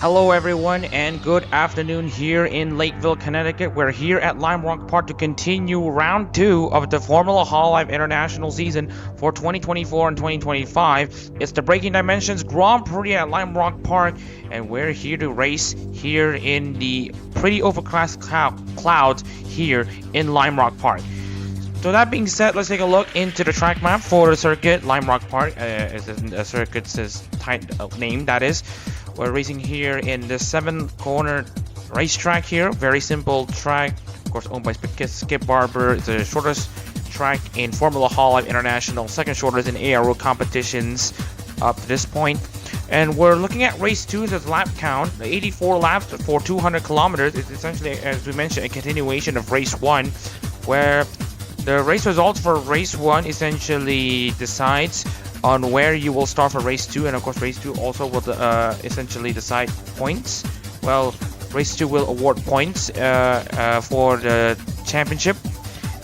Hello everyone and good afternoon here in Lakeville, Connecticut. We're here at Lime Rock Park to continue round 2 of the Formula Hololive International season for 2024 and 2025. It's the Breaking Dimensions Grand Prix at Lime Rock Park, and we're here to race here in the pretty overcast clouds here in Lime Rock Park. So that being said, let's take a look into the track map for the circuit. Lime Rock Park is the circuit's name, that is. We're racing here in the 7-corner racetrack here. Very simple track, of course owned by Skip Barber. It's the shortest track in Formula Hololive International, second shortest in ARO competitions up to this point. And we're looking at race 2's lap count, 84 laps for 200 kilometers. It's essentially, as we mentioned, a continuation of race 1, where the race results for race 1 essentially decides on where you will start for race 2, and of course race 2 also will essentially decide points. Well, race 2 will award points for the championship.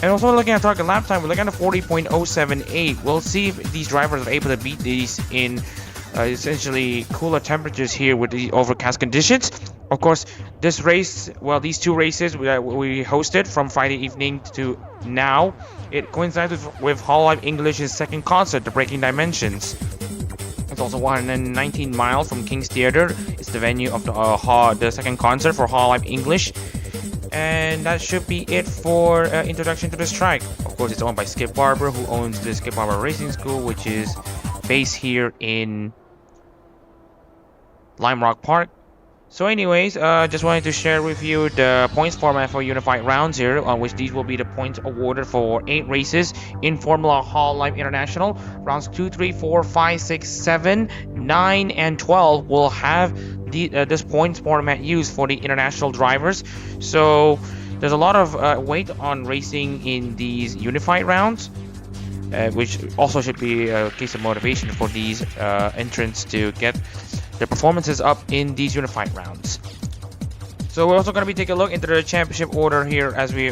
And also looking at target lap time, we're looking at a 40.078. We'll see if these drivers are able to beat these in essentially cooler temperatures here with the overcast conditions. Of course, this race, well, these two races we hosted from Friday evening to now, it coincides with Hololive English's second concert, The Breaking Dimensions. It's also 119 miles from King's Theatre. It's the venue of the second concert for Hololive English. And that should be it for introduction to this track. Of course, it's owned by Skip Barber, who owns the Skip Barber Racing School, which is based here in Lime Rock Park. So anyways, just wanted to share with you the points format for unified rounds here, on which these will be the points awarded for 8 races in Formula Hololive International. Rounds 2, 3, 4, 5, 6, 7, 9, and 12 will have this points format used for the international drivers. So there's a lot of weight on racing in these unified rounds, which also should be a case of motivation for these entrants to get their performances up in these unified rounds. So we're also going to be taking a look into the championship order here, as we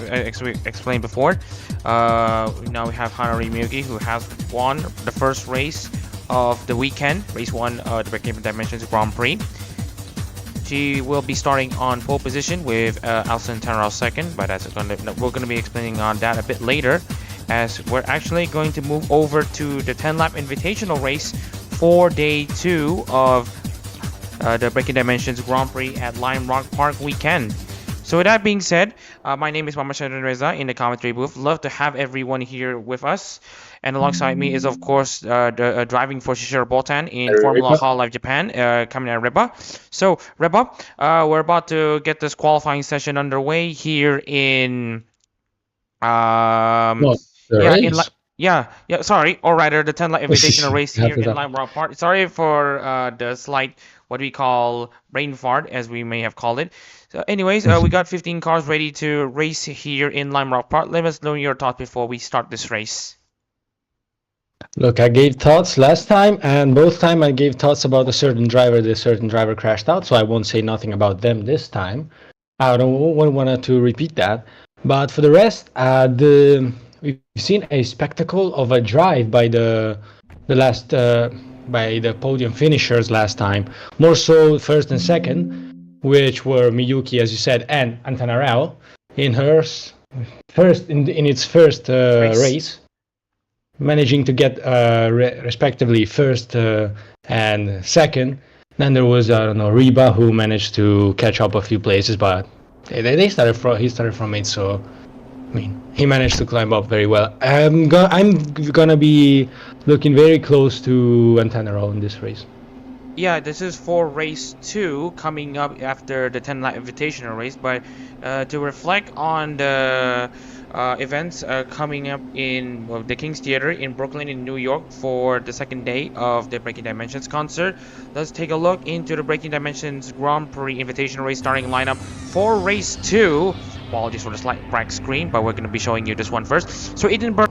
explained before. Now we have Hanari Miyuki, who has won the first race of the weekend, race 1, the Breaking Dimensions Grand Prix. She will be starting on pole position with Alison Tanneral second, but we're going to be explaining on that a bit later, as we're actually going to move over to the 10-lap invitational race for day 2 of the Breaking Dimensions Grand Prix at Lime Rock Park weekend. So with that being said, my name is Mama Chandran Reza in the commentary booth. Love to have everyone here with us. And alongside me is, of course, the driving for Shishiro Botan in Formula Hololive Japan, coming at Reba. So, Reba, we're about to get this qualifying session underway here in... sorry. Or rather, the 10-lap invitational race here in Lime Rock Park. Sorry for the slight, what we call brain fart, as we may have called it. So anyways, we got 15 cars ready to race here in Lime Rock Park. Let us know your thoughts before we start this race. Look, I gave thoughts last time, and both time I gave thoughts about a certain driver. The certain driver crashed out, so I won't say nothing about them this time. I don't want to repeat that. But for the rest, we've seen a spectacle of a drive by the podium finishers last time. More so first and second, which were Miyuki, as you said, and Tanneral in its first race, managing to get respectively first and second. Then there was Reba, who managed to catch up a few places, but he started from 8th, so I mean, he managed to climb up very well. I'm gonna be looking very close to Antanero in this race. Yeah, this is for race 2 coming up after the 10-lap invitational race, but to reflect on the events coming up in the King's Theatre in Brooklyn in New York for the second day of the Breaking Dimensions concert, let's take a look into the Breaking Dimensions Grand Prix invitational race starting lineup for race 2. Apologies for the slight cracked screen, but we're going to be showing you this one first. So Edinburgh,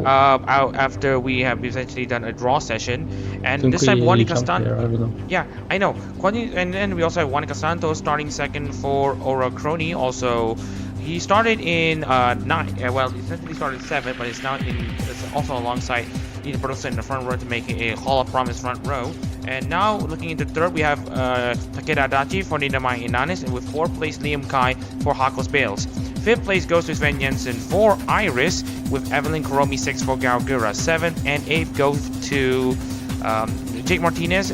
after we have essentially done a draw session, and this time Juanica Santos. Yeah, I know. And then we also have Juanica Santos starting second for Ora Crony. Also, he started in 9. Well, he essentially started 7, but it's now also alongside Edinburgh in the front row to make a Hall of Promise front row. And now looking into third, we have Takeda Adachi for Ninamai Inanis, and with 4th place Liam Kai for Hakos Bales. 5th place goes to Sven Jensen for Iris, with Evelyn Kuromi 6 for Gaogura 7, and 8th goes to Jake Martinez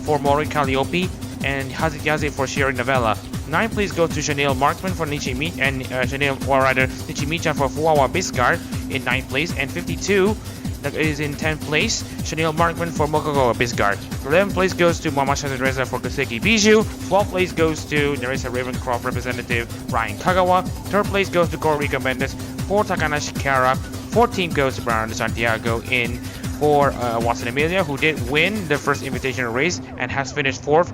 for Mori Calliope, and Hazikiaze for Sherry Novella. 9th place goes to Chanel Markman for Nichimi, and Nichimicha for Fuawa Biscard in 9th place, and 52 that is in 10th place, Chanel Markman for Mokogo Biscard. 11th place goes to Mama Reza for Koseki Bijou. 12th place goes to Nerissa Ravencroft representative Ryan Kagawa. 3rd place goes to Corrica Mendes for Takanashi Kara. 14th goes to Brian de Santiago in for Watson Emilia, who did win the first invitational race and has finished 4th.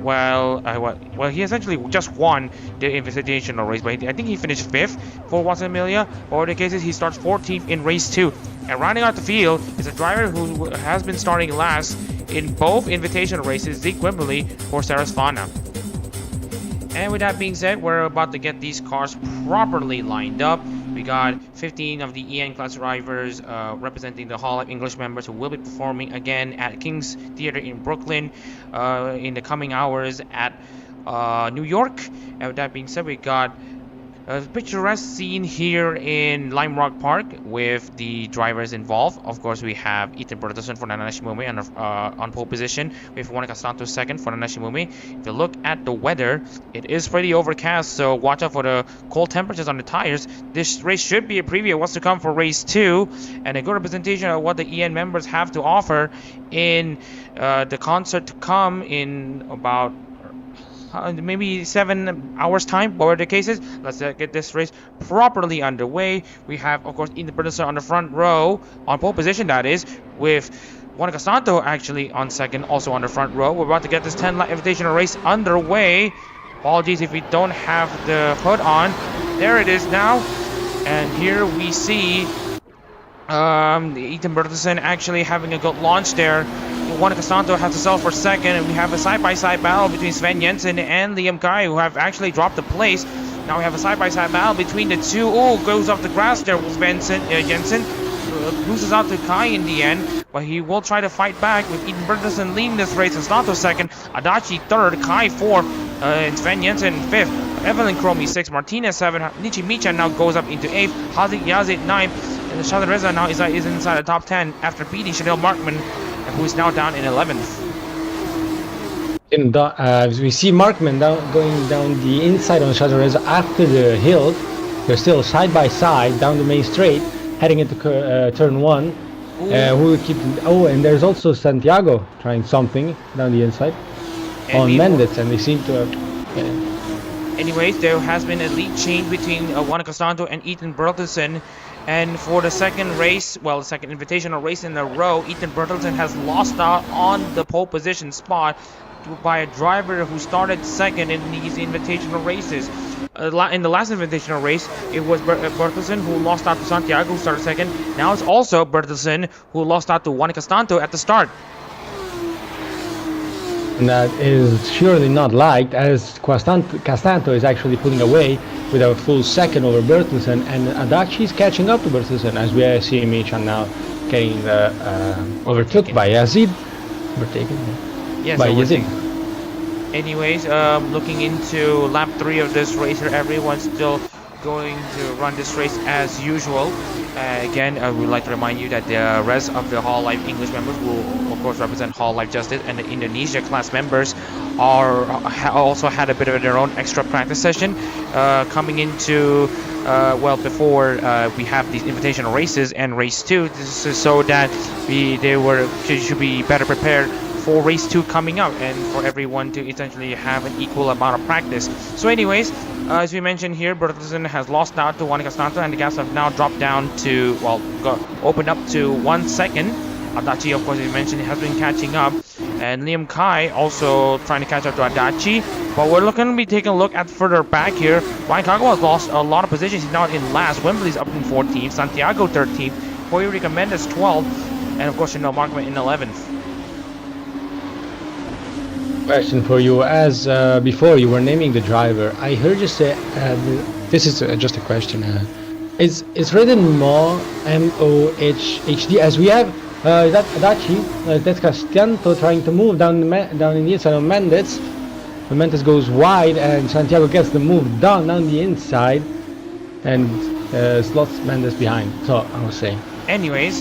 Well, he essentially just won the invitational race, but I think he finished 5th for Watson Emilia. Or the cases, he starts 14th in race 2. And rounding out the field is a driver who has been starting last in both invitational races, Zeke Wimberley for Sarasvana. And with that being said, we're about to get these cars properly lined up. We got 15 of the EN class drivers representing the Hall of English members who will be performing again at King's Theater in Brooklyn in the coming hours at New York. And with that being said, we got a picturesque scene here in Lime Rock Park with the drivers involved. Of course, we have Ethan Bertelsen for Nana Shimumi on pole position. We have Monica Santos second for Nana Shimumi. If you look at the weather, it is pretty overcast, so watch out for the cold temperatures on the tires. This race should be a preview of what's to come for race 2 and a good representation of what the EN members have to offer in the concert to come in about maybe 7 hours time, whatever the case is. Let's get this race properly underway. We have, of course, Ethan Bertelsen on the front row, on pole position that is, with Monica Santo actually on second, also on the front row. We're about to get this 10-lap invitational race underway. Apologies if we don't have the hood on. There it is now. And here we see Ethan Bertelsen actually having a good launch there. Monica Santo has to sell for second, and we have a side-by-side battle between Sven Jensen and Liam Kai, who have actually dropped the place. Now we have a side-by-side battle between the two. Oh, goes off the grass there with Jensen. Loses out to Kai in the end, but he will try to fight back with Ethan Bertelsen leading this race and Santo second, Adachi third, Kai fourth, and Sven Jensen fifth, Evelyn Kromi sixth, Martinez seventh, Nichimicha now goes up into eighth, Hazik Yazid ninth, and Shadar Reza now is inside the top 10 after beating Chanel Markman, who is now down in 11th. We see Markman going down the inside on Shadar Reza after the hill. They're still side by side down the main straight, heading into turn 1. Who will keep? Oh, and there's also Santiago trying something down the inside on Mendes, and they seem to have. Anyways, there has been a lead change between Juan Costanto and Ethan Bertelsen. And for the second race, well, the second invitational race in a row, Ethan Bertelsen has lost out on the pole position spot by a driver who started second in these invitational races. In the last invitational race, it was Bertelsen who lost out to Santiago, who started second. Now it's also Bertelsen who lost out to Juan Costanto at the start. And that is surely not liked, as Castanto is actually pulling away with a full second over Bertelsen, and Adachi is catching up to Bertelsen, as we see Michan now getting overtook by Yazid. Overtaken, yes, by Yazid. Anyways, looking into lap 3 of this race, everyone's still going to run this race as usual. Again, we'd like to remind you that the rest of the Hololive English members will, of course, represent Hololive Justice, and the Indonesia class members are also had a bit of their own extra practice session coming into before we have these invitational races and race 2. This is so that they should be better prepared for race 2 coming up, and for everyone to essentially have an equal amount of practice. So anyways, as we mentioned here, Bertelsen has lost out to Juan Costanto, and the gaps have now dropped down to, opened up to 1 second. Adachi, of course, as we mentioned, has been catching up, and Liam Kai also trying to catch up to Adachi. But we're going to be taking a look at further back here. Ryan Kagawa has lost a lot of positions. He's now in last. Wembley's up in 14th. Santiago 13th. Puerto Mendes 12th. And of course, Markman in 11th. Question for you, as before you were naming the driver, I heard you say, this is just a question, it's written MOHD, as we have Is that Adachi? That's Castianto trying to move down down in the inside of Mendes. Mendes goes wide, and Santiago gets the move done on the inside, and slots Mendes behind. So I was saying. Anyways,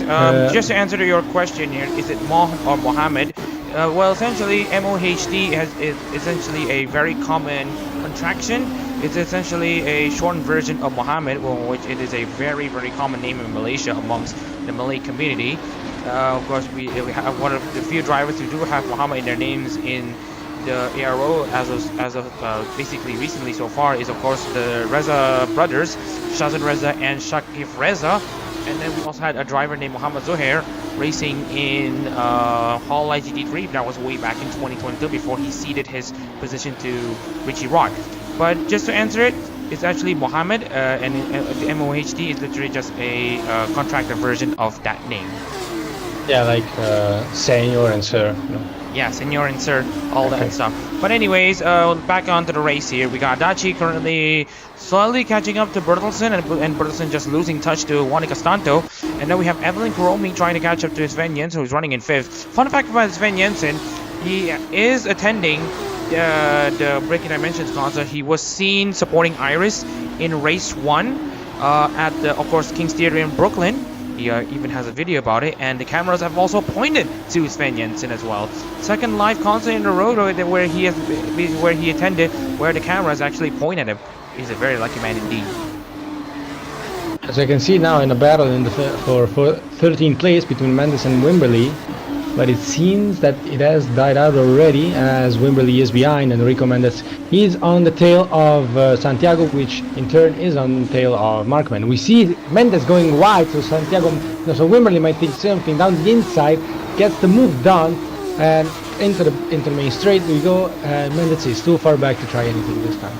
just to answer to your question here, is it Moh or Mohammed? Well, essentially, MOHD is essentially a very common contraction. It's essentially a shortened version of Mohammed, which it is a very, very common name in Malaysia amongst the Malay community. Of course, we have one of the few drivers who do have Mohammed in their names in the ARO as of basically recently so far is of course the Reza brothers, Shazad Reza and Shakif Reza. And then we also had a driver named Muhammad Zohair racing in Hololive GT3. That was way back in 2022 before he ceded his position to Richie Rock. But just to answer it, it's actually Mohammed, and the MOHD is literally just a contracted version of that name. Yeah, like Senor and Sir. You know. Yeah, Senor and Sir, all that stuff. But anyways, back onto the race here. We got Adachi currently slowly catching up to Bertelsen, and Bertelsen just losing touch to Juan Castanto. And then we have Evelyn Kuromi trying to catch up to Sven Jensen, who's running in 5th. Fun fact about Sven Jensen, he is attending the Breaking Dimensions concert. He was seen supporting Iris in race 1 at the, of course, King's Theater in Brooklyn. He even has a video about it, and the cameras have also pointed to Sven Jensen as well. Second live concert in a row where he attended, where the cameras actually point at him. He's a very lucky man indeed. As I can see now in a battle in the for 13th place between Mendes and Wimberley, but it seems that it has died out already as Wimberley is behind and Rico Mendes is on the tail of Santiago, which in turn is on the tail of Markman. We see Mendes going wide, so Santiago, so Wimberley might think something down the inside, gets the move done, and into the main straight we go, and Mendes is too far back to try anything this time.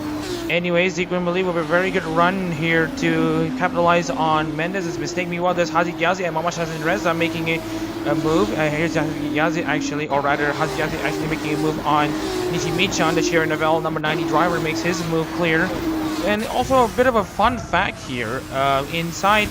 Anyways, Zeke Wimberley with a very good run here to capitalize on Mendes' mistake. Meanwhile, there's Haziq Yazi and Mama Shazin Reza making a move. Here's Haziq Yazi actually, or rather Haziq Yazi actually making a move on Nishimichan. The Sierra Novell number 90 driver makes his move clear. And also a bit of a fun fact here, inside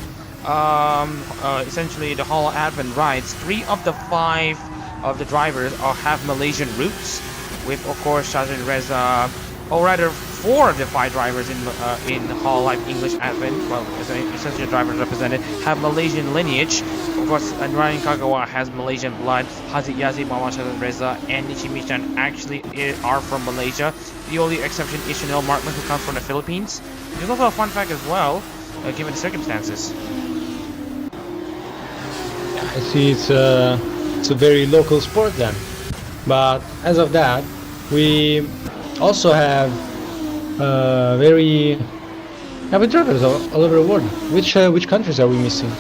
essentially the Hall Advent rides, 3 of the 5 of the drivers have Malaysian roots, with of course Shazin Reza, or rather 4 of the 5 drivers in Hololive English Advent, well, essentially drivers represented, have Malaysian lineage. Of course, Ryan Kagawa has Malaysian blood. Haziq Yazi, Mama Shazin Reza, and Nishimichan actually are from Malaysia. The only exception is Chanel Markman, who comes from the Philippines. There's also a fun fact as well, given the circumstances. I see it's a very local sport then. But as of that, we also have very drivers all over the world. Which countries are we missing?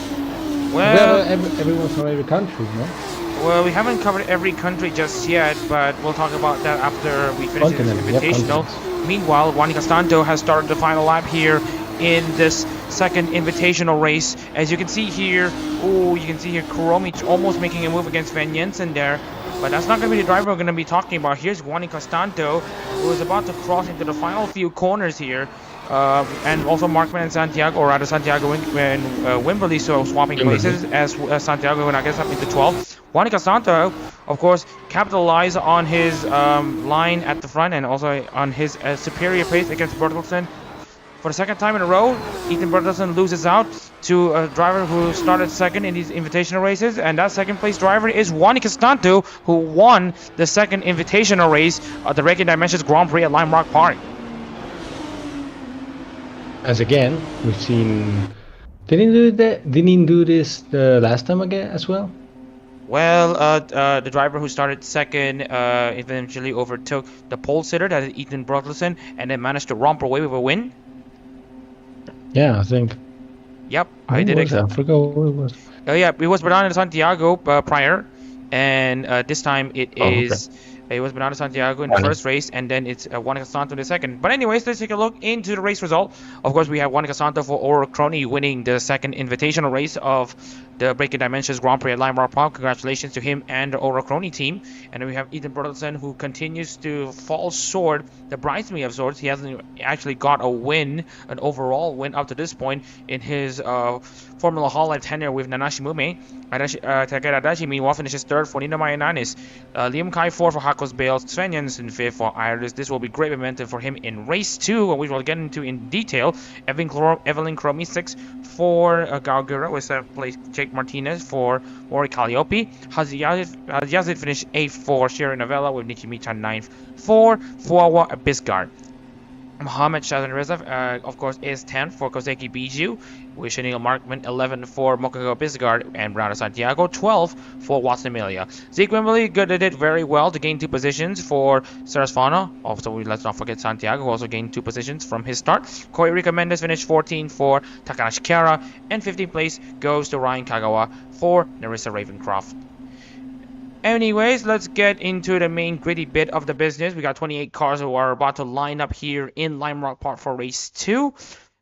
Well, everyone from every country, no? Well, we haven't covered every country just yet, but we'll talk about that after we finish this invitational. Yep, meanwhile, Juan Castanto has started the final lap here in this second invitational race. As you can see here, Kuromi almost making a move against Van Jensen there. But that's not going to be the driver we're going to be talking about. Here's Juan Castanto, who is about to cross into the final few corners here. And also Markman and Santiago, or rather Santiago and Wimberley, so swapping places as Santiago when I guess up into 12th. Juan Castanto, of course, capitalized on his line at the front and also on his superior pace against Bertelsen. For the second time in a row, Ethan Bertelsen loses out to a driver who started second in these invitational races, and that second place driver is Juan Castanto, who won the second invitational race of the Breaking Dimensions Grand Prix at Lime Rock Park. As again, we've seen. Didn't he do this the last time again as well? Well, the driver who started second eventually overtook the pole sitter, that is Ethan Bertelsen, and then managed to romp away with a win. Yeah, I think. Yep, I did it. I forgot who it was. Yeah, it was Bernardo Santiago prior, and this time it was Bernardo Santiago in the first race, and then it's Juan Castanto in the second. But anyways, let's take a look into the race result. Of course, we have Juan Castanto for Oro Crony winning the second invitational race of the Breaking Dimensions Grand Prix at Lime Rock Park. Congratulations to him and the Orocroni team. And then we have Ethan Bertelsen, who continues to fall short, the bridesmaid of sorts. He hasn't actually got a win, an overall win up to this point in his Formula Hololive tenure with Nanashi Mume. Takeda Adachi, meanwhile, finishes 3rd for Nino Mayananis. Liam Kai 4th for Hakos Bales. Sven Jensen 5th for Iris. This will be great momentum for him in race 2, which we'll get into in detail. Evelyn Chromi 6th for Galgura with 7th place. Jake Martinez for Mori Calliope. Yazid finished 8th for Sharon Novella with Nichimicha 9th for Fuawa Bisgard. Mohamed Shazan Reza, of course, is 10th for Koseki Biju, with Chanel Markman 11th for Mokago Bisgard, and Brando Santiago 12th for Watson Amelia. Zeke Wimberly did very well to gain 2 positions for Sarasvana. Also, let's not forget Santiago, who also gained 2 positions from his start. Koi Rika Mendes finished 14th for Takanashi Kara, and 15th place goes to Ryan Kagawa for Narissa Ravencroft. Anyways, let's get into the main gritty bit of the business. We got 28 cars who are about to line up here in Lime Rock Park for race 2.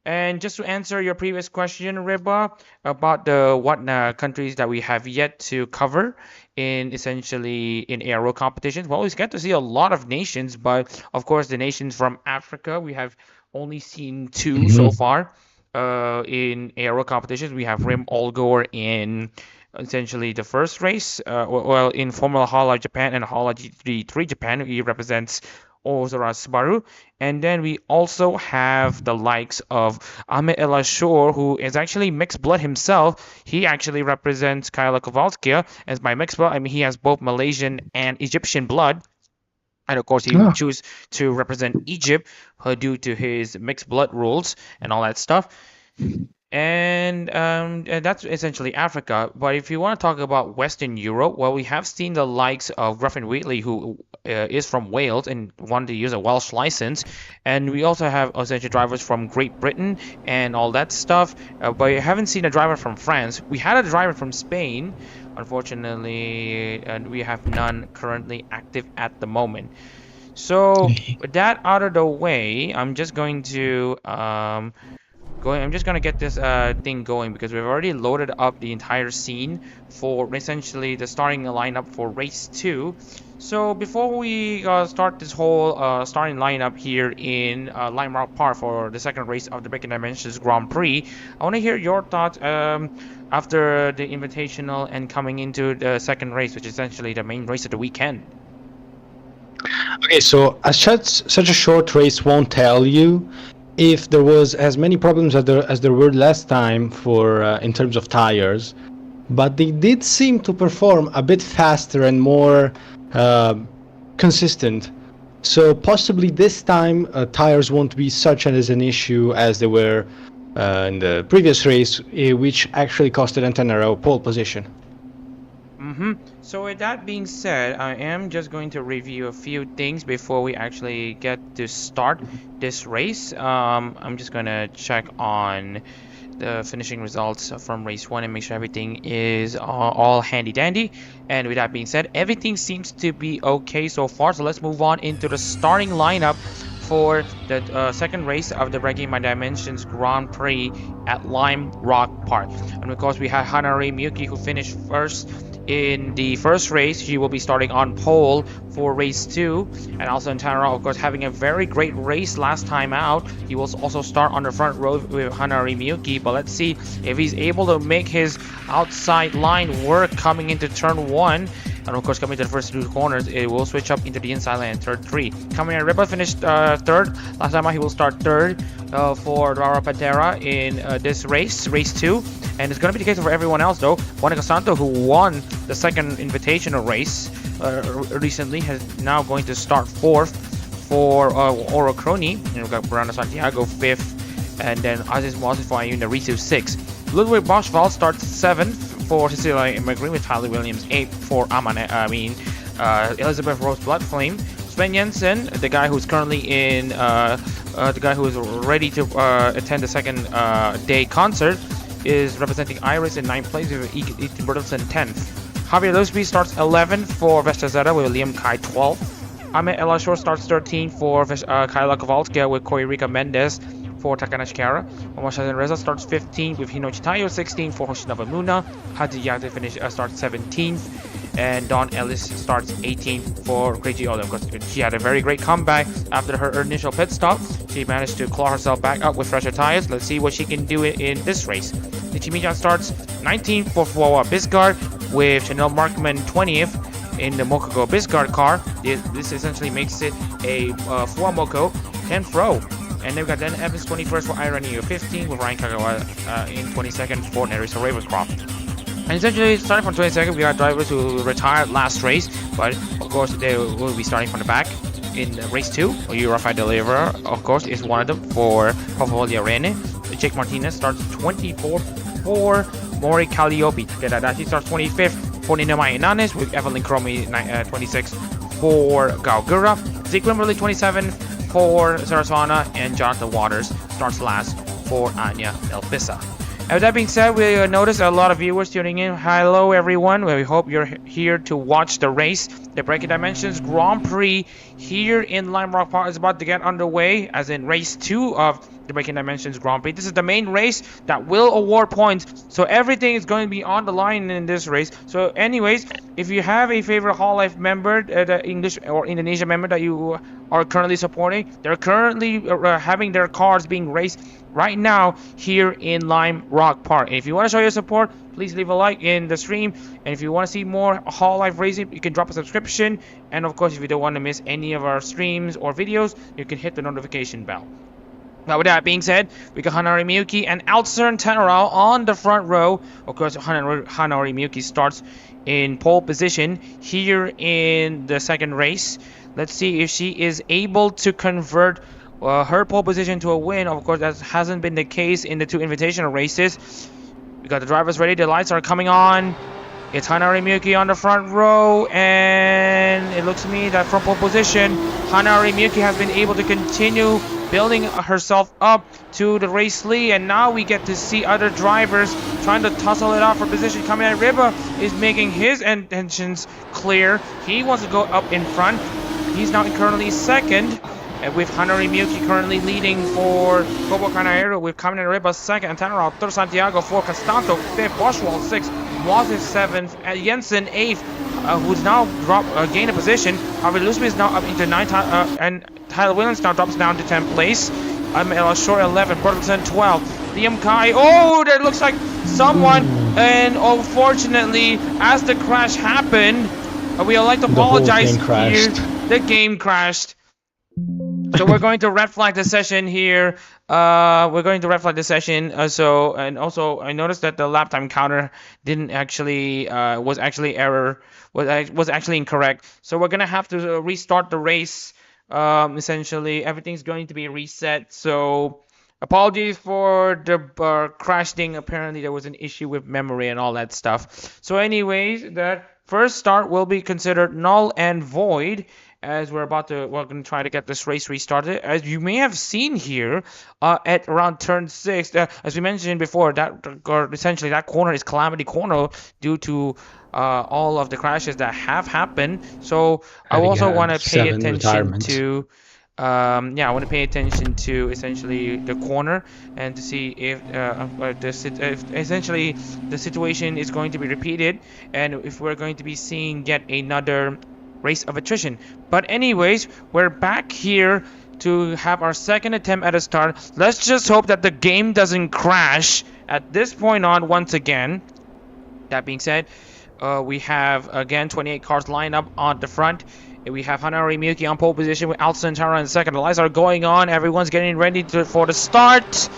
And just to answer your previous question, Riba, about the what countries that we have yet to cover in essentially in aero competitions. Well, we get to see a lot of nations, but of course the nations from Africa, we have only seen 2 so far in aero competitions. We have Rim Olgor in essentially the first race, well, in Formula Hololive Japan and Hololive GT3 Japan, he represents Ozora Subaru. And then we also have the likes of Ahmed El Ashur, who is actually mixed blood himself. He actually represents Kyla Kowalskia. As by mixed blood, I mean he has both Malaysian and Egyptian blood. And of course, he would choose to represent Egypt due to his mixed blood rules and all that stuff. And that's essentially Africa. But if you want to talk about Western Europe, well, we have seen the likes of Griffin Wheatley, who is from Wales and wanted to use a Welsh license. And we also have essentially drivers from Great Britain and all that stuff. But we haven't seen a driver from France. We had a driver from Spain. Unfortunately, we have none currently active at the moment. So with that out of the way, I'm just going to get this thing going, because we've already loaded up the entire scene for essentially the starting lineup for race 2. So before we start this whole starting lineup here in Lime Rock Park for the second race of the Breaking Dimensions Grand Prix, I want to hear your thoughts after the Invitational and coming into the second race, which is essentially the main race of the weekend. Okay, so such a short race won't tell you if there was as many problems as there were last time for in terms of tires, but they did seem to perform a bit faster and more consistent. So possibly this time tires won't be such as an issue as they were in the previous race, which actually costed Antenna pole position. So with that being said, I am just going to review a few things before we actually get to start this race. I'm just going to check on the finishing results from race 1 and make sure everything is all handy dandy. And with that being said, everything seems to be okay so far. So let's move on into the starting lineup for the second race of the Breaking My Dimensions Grand Prix at Lime Rock Park. And of course we have Hanari Miyuki, who finished first in the first race. She will be starting on pole for race 2, and also Taro, of course, having a very great race last time out. He will also start on the front row with Hanari Miyuki, but let's see if he's able to make his outside line work coming into turn 1. And of course, coming to the first 2 corners, it will switch up into the inside lane in turn 3. Coming in, Reba finished 3rd. Last time out, he will start 3rd for Rara Patera in this race 2. And it's going to be the case for everyone else, though. Monica Santo, who won the second invitational race recently, is now going to start 4th for Orocroni. And we've got Brando Santiago 5th, and then Aziz Moses for Ayuna Risu 6th. Ludwig Boschwald starts 7th for Cecilia McGreen, with Tyler Williams 8th for Elizabeth Rose Bloodflame. Sven Jensen, the guy who's currently in the guy who is ready to attend the second day concert, is representing Iris in 9th place with Ethan Bertelsen 10th. Javier Lusby starts 11th for Vesta Zeta with Liam Kai 12th. Ahmed El Ashur starts 13th for Kyla Kowalskia with Koirika Mendes for Takana Shikara. Omoshazan Reza starts 15th with Hino Chitayo, 16th for Hoshinobu Muna. Hadi Yagde starts 17th. And Dawn Ellis starts 18th for Crazy Oda. Of course, she had a very great comeback after her initial pit stop. She managed to claw herself back up with fresher tires. Let's see what she can do in this race. Nichimijan starts 19th for Fuwa Bisgard with Chanel Markman 20th in the Mokogo Bisgard car. This essentially makes it a Fuwa Moko 10th row. And then we got Dan Evans 21st for Irene 15th with Ryan Kagawa in 22nd for Nerissa Ravencroft. And essentially, starting from 22nd, we got drivers who retired last race, but of course they will be starting from the back in race 2. Eurofy Deliverer, of course, is one of them for Hofolia Rene. Jake Martinez starts 24th for Mori Calliope. Tadashi starts 25th for Ninamai Inanes with Evelyn Cromi 26th for Gaogura. Zeke Wimberley 27th for Sarasvana, and Jonathan Waters starts last for Anya Elpissa. And with that being said, we noticed a lot of viewers tuning in. Hello everyone, we hope you're here to watch the race. The Breaking Dimensions Grand Prix here in Lime Rock Park is about to get underway, as in race 2 of the Breaking Dimensions Grand Prix. This is the main race that will award points, so everything is going to be on the line in this race. So anyways, if you have a favorite Hololive member, the English or Indonesia member that you are currently supporting, they're currently having their cars being raced right now here in Lime Rock Park. And if you want to show your support, please leave a like in the stream. And if you want to see more Hololive racing, you can drop a subscription. And of course, if you don't want to miss any of our streams or videos, you can hit the notification bell. Now, with that being said, we got Hanari Miyuki and Alcern Tenarao on the front row. Of course, Hanari Miyuki starts in pole position here in the second race. Let's see if she is able to convert her pole position to a win. Of course, that hasn't been the case in the 2 invitational races. We got the drivers ready. The lights are coming on. It's Hanari Miyuki on the front row, and it looks to me that from pole position, Hanari Miyuki has been able to continue building herself up to the race lead, and now we get to see other drivers trying to tussle it out for position. Kaminai Riba is making his intentions clear. He wants to go up in front. He's now currently second, with Hanari Miyuki currently leading for Kobo Kanahiro, with Kaminai Riba second, and Tanner third, Santiago 4th, Castanto 5th, Boschwald 6th, Moses 7th, and Jensen 8th, who's now gained a position. Harvey Lusby is now up into 9th, and Tyler Williams now drops down to 10th place. Short 11th, Bertelsen 12th, Liam Kai. Oh, that looks like someone, and unfortunately, as the crash happened, we would like to apologize here. The game crashed. So we're going to red flag the session here. And also I noticed that the lap time counter didn't actually was actually incorrect. So we're gonna have to restart the race. Essentially, everything's going to be reset. So apologies for the crash thing. Apparently, there was an issue with memory and all that stuff. So anyways, that first start will be considered null and void, as we're going to try to get this race restarted. As you may have seen here, at around turn 6, as we mentioned before, essentially that corner is Calamity Corner due to all of the crashes that have happened. So I also want to pay attention to essentially the corner, and to see if essentially the situation is going to be repeated, and if we're going to be seeing yet another race of attrition. But anyways, we're back here to have our second attempt at a start. Let's just hope that the game doesn't crash at this point on once again. That being said, we have again 28 cars lined up on the front. We have Hanari Miyuki on pole position with Alcern Tenarao in second. The lights are going on. Everyone's getting ready for the start.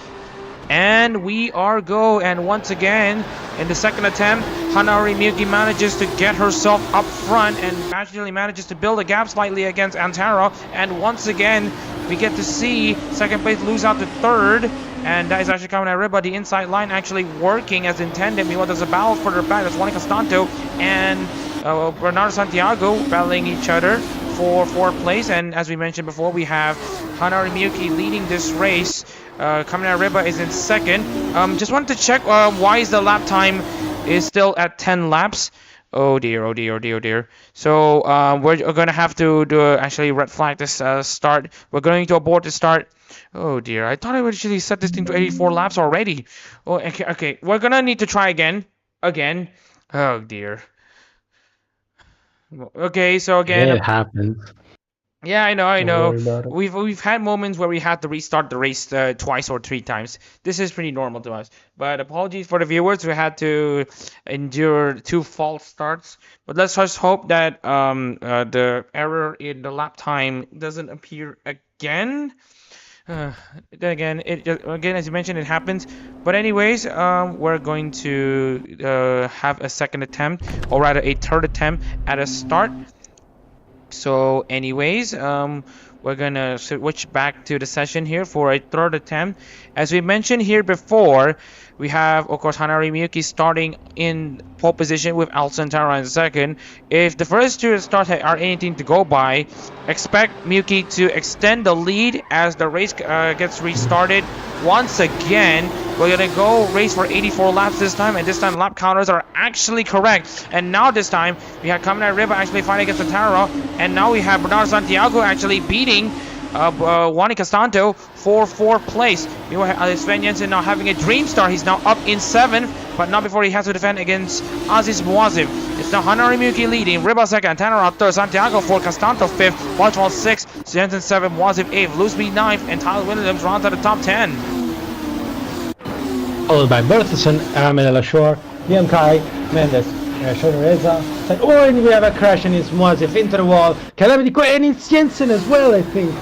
And we are go. And once again, in the second attempt, Hanari Miyuki manages to get herself up front and actually manages to build a gap slightly against Antero. And once again, we get to see second place lose out to third. And that is actually coming at Riba. The inside line actually working as intended. Meanwhile, there's a battle further back. That's Juan Castanto and Bernardo Santiago battling each other for fourth place. And as we mentioned before, we have Hanari Miyuki leading this race. Kaminai Riba is in second. Just wanted to check why is the lap time is still at 10 laps. Oh dear, oh dear, oh dear, oh dear. So we're gonna have to do actually red flag this start. We're going to abort the start. Oh dear, I thought I would actually set this thing to 84 laps already. Oh, okay, okay. We're gonna need to try again. Again. Oh dear. Okay, so again, It happens. yeah, I know, I Don't know. worry about it. We've had moments where we had to restart the race twice or three times. This is pretty normal to us. But apologies for the viewers. We had to endure two false starts. But let's just hope that the error in the lap time doesn't appear again. Then again, again as you mentioned, it happens. But anyways, we're going to have a second attempt, or rather a third attempt at a start. So anyways, we're gonna switch back to the session here for a third attempt. As we mentioned here before, we have, of course, Hanari Miyuki starting in pole position with Al Santara in second. If the first two starts are anything to go by, expect Miyuki to extend the lead as the race gets restarted once again. We're gonna go race for 84 laps this time, and this time lap counters are actually correct. And now this time we have Kamen River actually fighting against Santara, and now we have Bernardo Santiago actually beating Juan Castanto for 4th place. Meanwhile, Sven Jensen now having a dream start. He's now up in 7th, but not before he has to defend against Aziz Muazib. It's now Hanari Miyuki leading, Riba 2nd, Tanner 3rd, Santiago 4th, Castanto 5th, Walchwell 6th, Jensen 7th, Muazib 8th, Lusby 9th, and Tyler Williams rounds out the top 10. Followed by Berthelsen, Aramel Lashore, Liam Kai, Mendes, Sean Reza. Oh, and we have a crash, and it's Muazif into the wall. Calamity, and it's Jensen as well, I think.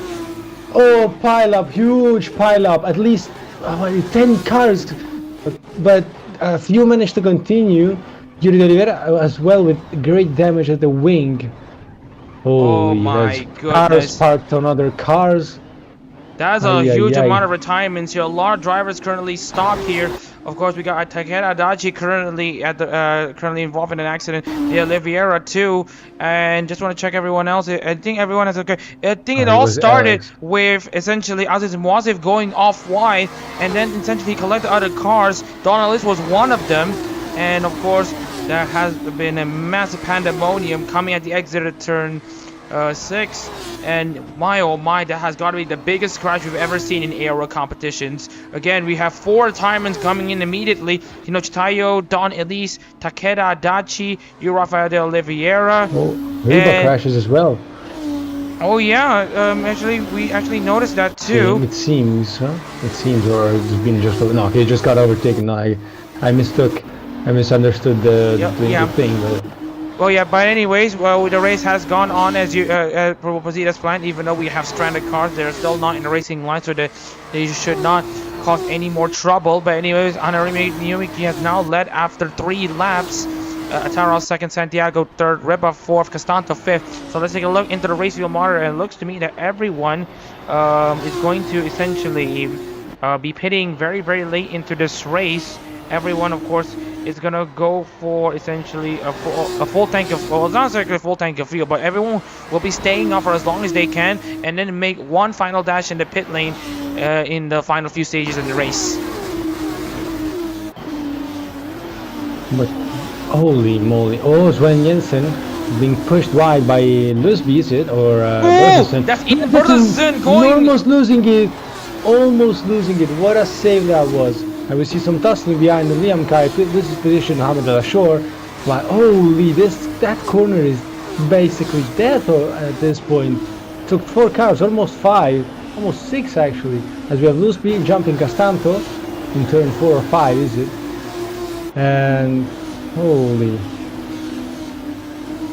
Oh, pile up, huge pile up, at least 10 cars. But a few managed to continue. Yuri de Oliveira as well with great damage at the wing. Oh my goodness. Cars parked on other cars. That's a huge amount of retirements here. A lot of drivers currently stopped here. Of course, we got Takeda Adachi currently at the currently involved in an accident. The Oliveira too, and just want to check everyone else. I think everyone has okay. I think it all started with essentially Aziz Muazif going off wide, and then essentially he collected other cars. Donald was one of them, and of course there has been a massive pandemonium coming at the exit of turn 6, and my oh my, that has got to be the biggest crash we've ever seen in aero competitions. Again, we have 4 retirements coming in immediately. Chitayo, Don Elise, Takeda Adachi, Rafael de Oliveira. Oh, Riba crashes as well. Oh yeah, actually we actually noticed that too. It seems, huh? It seems, or it's been just no, he just got overtaken. No, I misunderstood the thing. But well, yeah, but anyways, well, the race has gone on as you proceed as planned. Even though we have stranded cars, they're still not in the racing line, so they should not cause any more trouble. But anyways, Hanari Miyuki has now led after 3 laps. Ataro 2nd, Santiago 3rd, Reba 4th, Castanto 5th. So let's take a look into the race wheel monitor, and it looks to me that everyone is going to essentially be pitting very, very late into this race. Everyone, of course, is gonna go for essentially a full tank of, well, it's not exactly a full tank of fuel, but everyone will be staying on for as long as they can, and then make one final dash in the pit lane in the final few stages of the race. But holy moly! Oh, Sven Jensen being pushed wide by Lusby, is it, or Berthelsen? That's in Berthelsen going. Almost losing it. What a save that was. And we see some tussling behind the Liam Kai. This is position Mohamed Al Ashore. Like, holy, that corner is basically death at this point. Took 4 cars, almost 5, almost 6 actually. As we have Lusby jumping Castanto in turn 4 or 5, is it? And holy,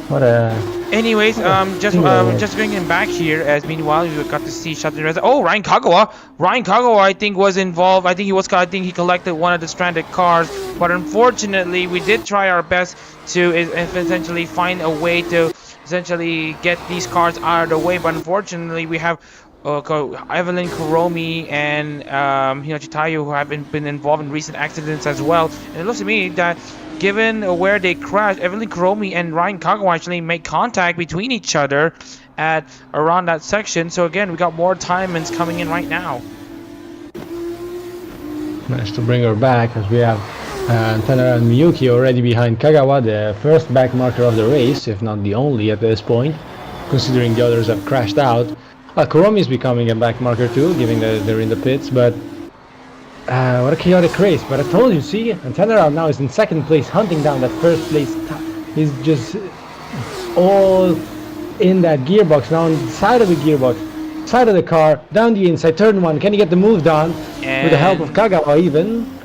what a. Anyways, just bringing back here, as meanwhile we got to see Shatin. Oh, Ryan Kagawa. I think was involved. I think he collected one of the stranded cars, but unfortunately we did try our best to essentially find a way to essentially get these cars out of the way, but unfortunately we have Evelyn Kuromi and Chitayo, who have been involved in recent accidents as well. And it looks to me that given where they crashed, Evelyn Kuromi and Ryan Kagawa actually make contact between each other at around that section. So again, we got more retirements coming in right now. Managed to bring her back as we have Tanara and Miyuki already behind Kagawa, the first back marker of the race, if not the only at this point, considering the others have crashed out. Kuromi is becoming a back marker too, given that they're in the pits, but what a chaotic race. But I told you, see, and Tanara now is in second place, hunting down that first place. He's just all in that gearbox, now on the side of the gearbox, side of the car, down the inside, turn one. Can he get the move done with the help of Kagawa even?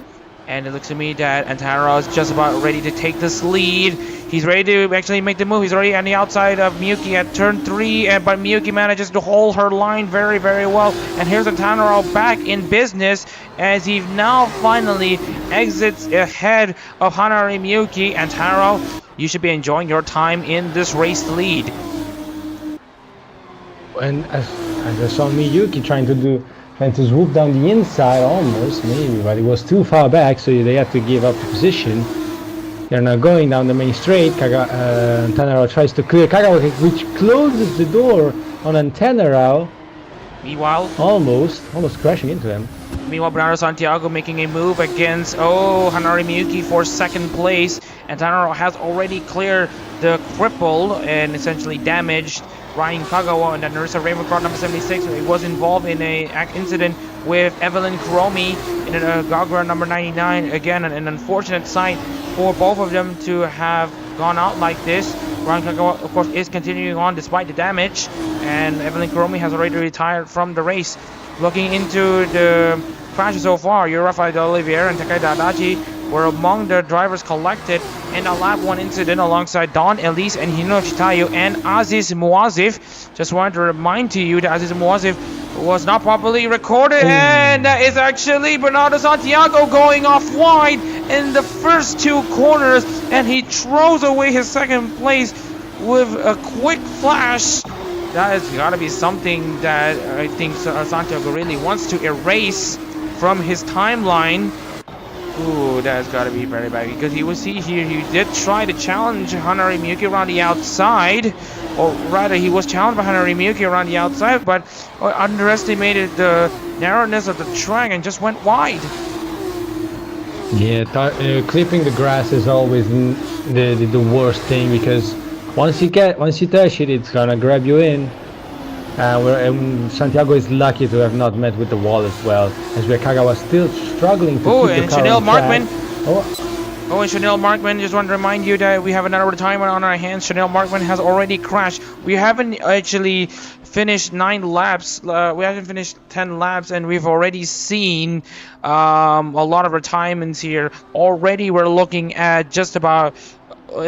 And it looks to me that Antanaro is just about ready to take this lead. He's ready to actually make the move. He's already on the outside of Miyuki at turn 3, but Miyuki manages to hold her line very, very well. And here's Antanaro back in business as he now finally exits ahead of Hanari Miyuki. Antanaro, you should be enjoying your time in this race lead. And as I saw Miyuki trying to swoop down the inside almost, maybe, but it was too far back, so they had to give up the position. They're now going down the main straight. Antanaro tries to clear Kagawa, which closes the door on Antanaro. Meanwhile, almost crashing into him. Meanwhile, Bernardo Santiago making a move against Hanari Miyuki for second place. Antanaro has already cleared the crippled and essentially damaged Ryan Kagawa, and then there's a Rainbow Car number 76. He was involved in an incident with Evelyn Kuromi in a Gagura number 99. Again, an unfortunate sight for both of them to have gone out like this. Ryan Kagawa, of course, is continuing on despite the damage, and Evelyn Kuromi has already retired from the race. Looking into the crashes so far, Rafael de Oliveira and Takeda Adachi were among the drivers collected in a lap 1 incident alongside Don Elise and Hino Chitayo and Aziz Muazif. Just wanted to remind to you that Aziz Muazif was not properly recorded, and that is actually Bernardo Santiago going off wide in the first 2 corners, and he throws away his second place with a quick flash. That has got to be something that I think Santiago really wants to erase from his timeline. Ooh, that's got to be very bad, because you will see here he did try to challenge Hanari Miyuki around the outside, or rather he was challenged by Hanari Miyuki around the outside, but underestimated the narrowness of the track and just went wide. Yeah, clipping the grass is always the worst thing, because once you touch it, it's gonna grab you in. Santiago is lucky to have not met with the wall as well, as Kagawa still struggling to keep the car Chanel on track. Markman. And Chanel Markman, just want to remind you that we have another retirement on our hands. Chanel Markman has already crashed. We haven't actually finished 9 laps. We haven't finished 10 laps, and we've already seen a lot of retirements here. Already we're looking at just about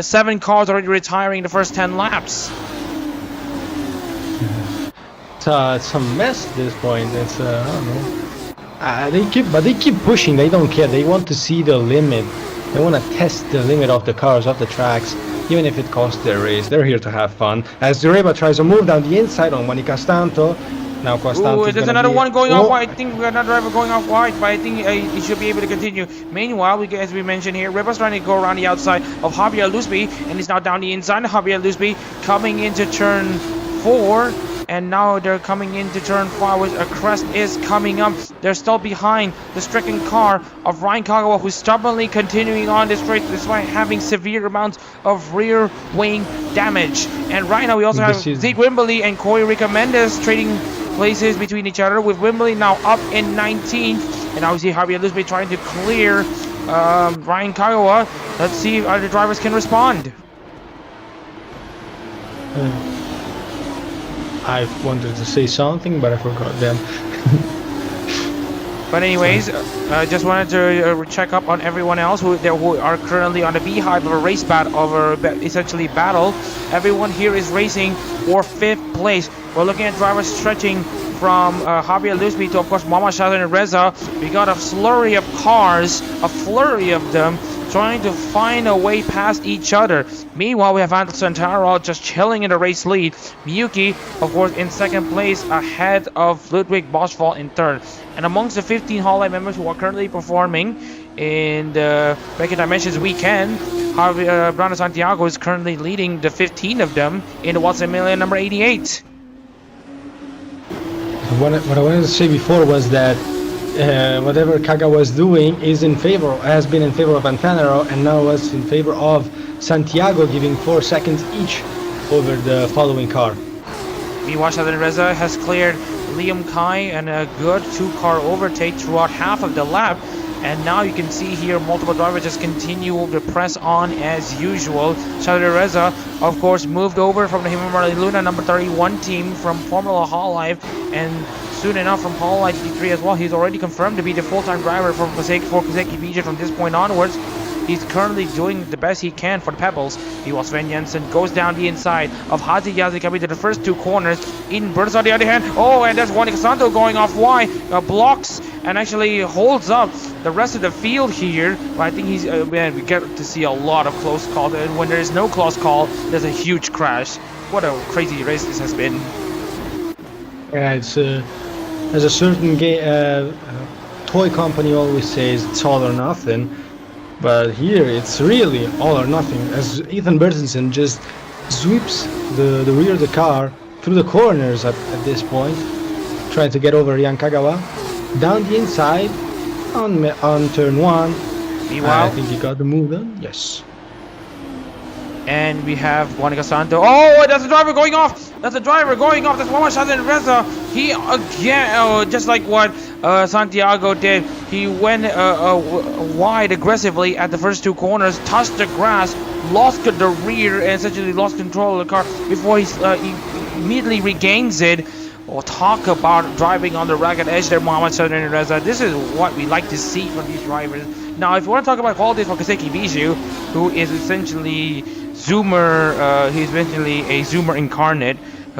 7 cars already retiring the first 10 laps. It's a mess at this point. It's I don't know. They keep pushing. They don't care. They want to see the limit. They want to test the limit of the cars, of the tracks, even if it costs their race. They're here to have fun. As Reba tries to move down the inside on Monica Stanto. Now Costanto. There's another one going off wide. I think we got another driver going off wide, but I think he should be able to continue. Meanwhile, as we mentioned here, Reba's trying to go around the outside of Javier Lusby, and he's now down the inside of Javier Lusby, coming into turn 4. And now they're coming into turn 5, which a crest is coming up. They're still behind the stricken car of Ryan Kagawa, who's stubbornly continuing on this race despite having severe amounts of rear wing damage. And right now we also have Zeke Wimberly and Corey Rica Mendes trading places between each other, with Wimberly now up in 19th. And now we see Javier Lusby trying to clear Ryan Kagawa. Let's see if other drivers can respond. I wanted to say something, but I forgot them. But anyways, just wanted to check up on everyone else who are currently on the beehive of a race essentially battle. Everyone here is racing for 5th place. We're looking at drivers stretching from Javier Lusby to, of course, Mama Shazan and Reza. We got a flurry of cars, a flurry of them, trying to find a way past each other. Meanwhile, we have Anderson Taro just chilling in the race lead. Miyuki, of course, in 2nd place ahead of Ludwig Boschwald in 3rd. And amongst the 15 Hololive members who are currently performing in the Breaking Dimensions weekend, Brando Santiago is currently leading the 15 of them in the Watson Million number 88. What I wanted to say before was that whatever Kaga was doing has been in favor of Antanaro, and now was in favor of Santiago, giving 4 seconds each over the following car. Meanwhile, Reza has cleared Liam Kai and a good 2-car overtake throughout half of the lap. And now you can see here multiple drivers just continue to press on as usual. Reza, of course, moved over from the Himamari Luna number 31 team from Formula Hololive, and soon enough from Hololive GT3 as well. He's already confirmed to be the full-time driver for Koseki Bija from this point onwards. He's currently doing the best he can for the Pebbles. Meanwhile, Sven Jensen goes down the inside of Hazi Yazi coming to the first 2 corners. Eden Burns on the other hand. Oh, and there's Juan Santo going off wide. Blocks and actually holds up the rest of the field here. But I think he's, man, we get to see a lot of close calls. And when there is no close call, there's a huge crash. What a crazy race this has been. Yeah, it's there's a certain toy company always says it's all or nothing. But here it's really all or nothing, as Ethan Bertensen just sweeps the rear of the car through the corners at this point, trying to get over Ryan Kagawa. Down the inside on turn 1. Meanwhile, I think he got the move done. Yes. And we have Juanica Santo. Oh, that's a driver going off. That's a driver going off. That's Mohamed Shazin Reza. He again, just like what Santiago did, he went wide aggressively at the first 2 corners, touched the grass, lost the rear, and essentially lost control of the car before he immediately regains it. We'll talk about driving on the ragged edge there, Mohamed Shazin Reza. This is what we like to see from these drivers. Now, if you want to talk about qualities for Koseki Biju, who is essentially Zoomer, he's essentially a Zoomer incarnate.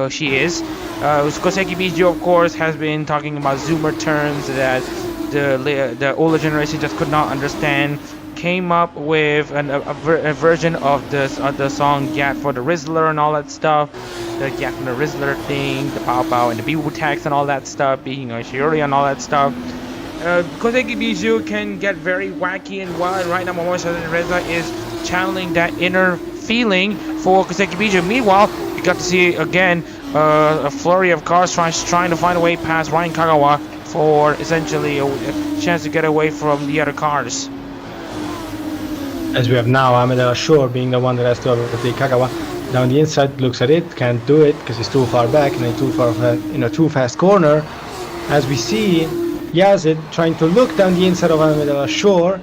She is. Koseki Biju, of course, has been talking about Zoomer terms that the older generation just could not understand. Came up with a version of the song "Gat for the Rizzler" and all that stuff. The "Gat for the Rizzler" thing, the Pow Pow and the Biwu tax and all that stuff, being a Shiori and all that stuff. Koseki Biju can get very wacky and wild. Right now, Momoshita Reza is channeling that inner feeling for Koseki Biju. Meanwhile, you got to see again a flurry of cars trying to find a way past Ryan Kagawa for essentially a chance to get away from the other cars. As we have now Ahmed El Ashur being the one that has to overtake Kagawa. Down the inside, looks at it, can't do it because he's too far back and in a too fast corner. As we see Yazid trying to look down the inside of Ahmed El Ashur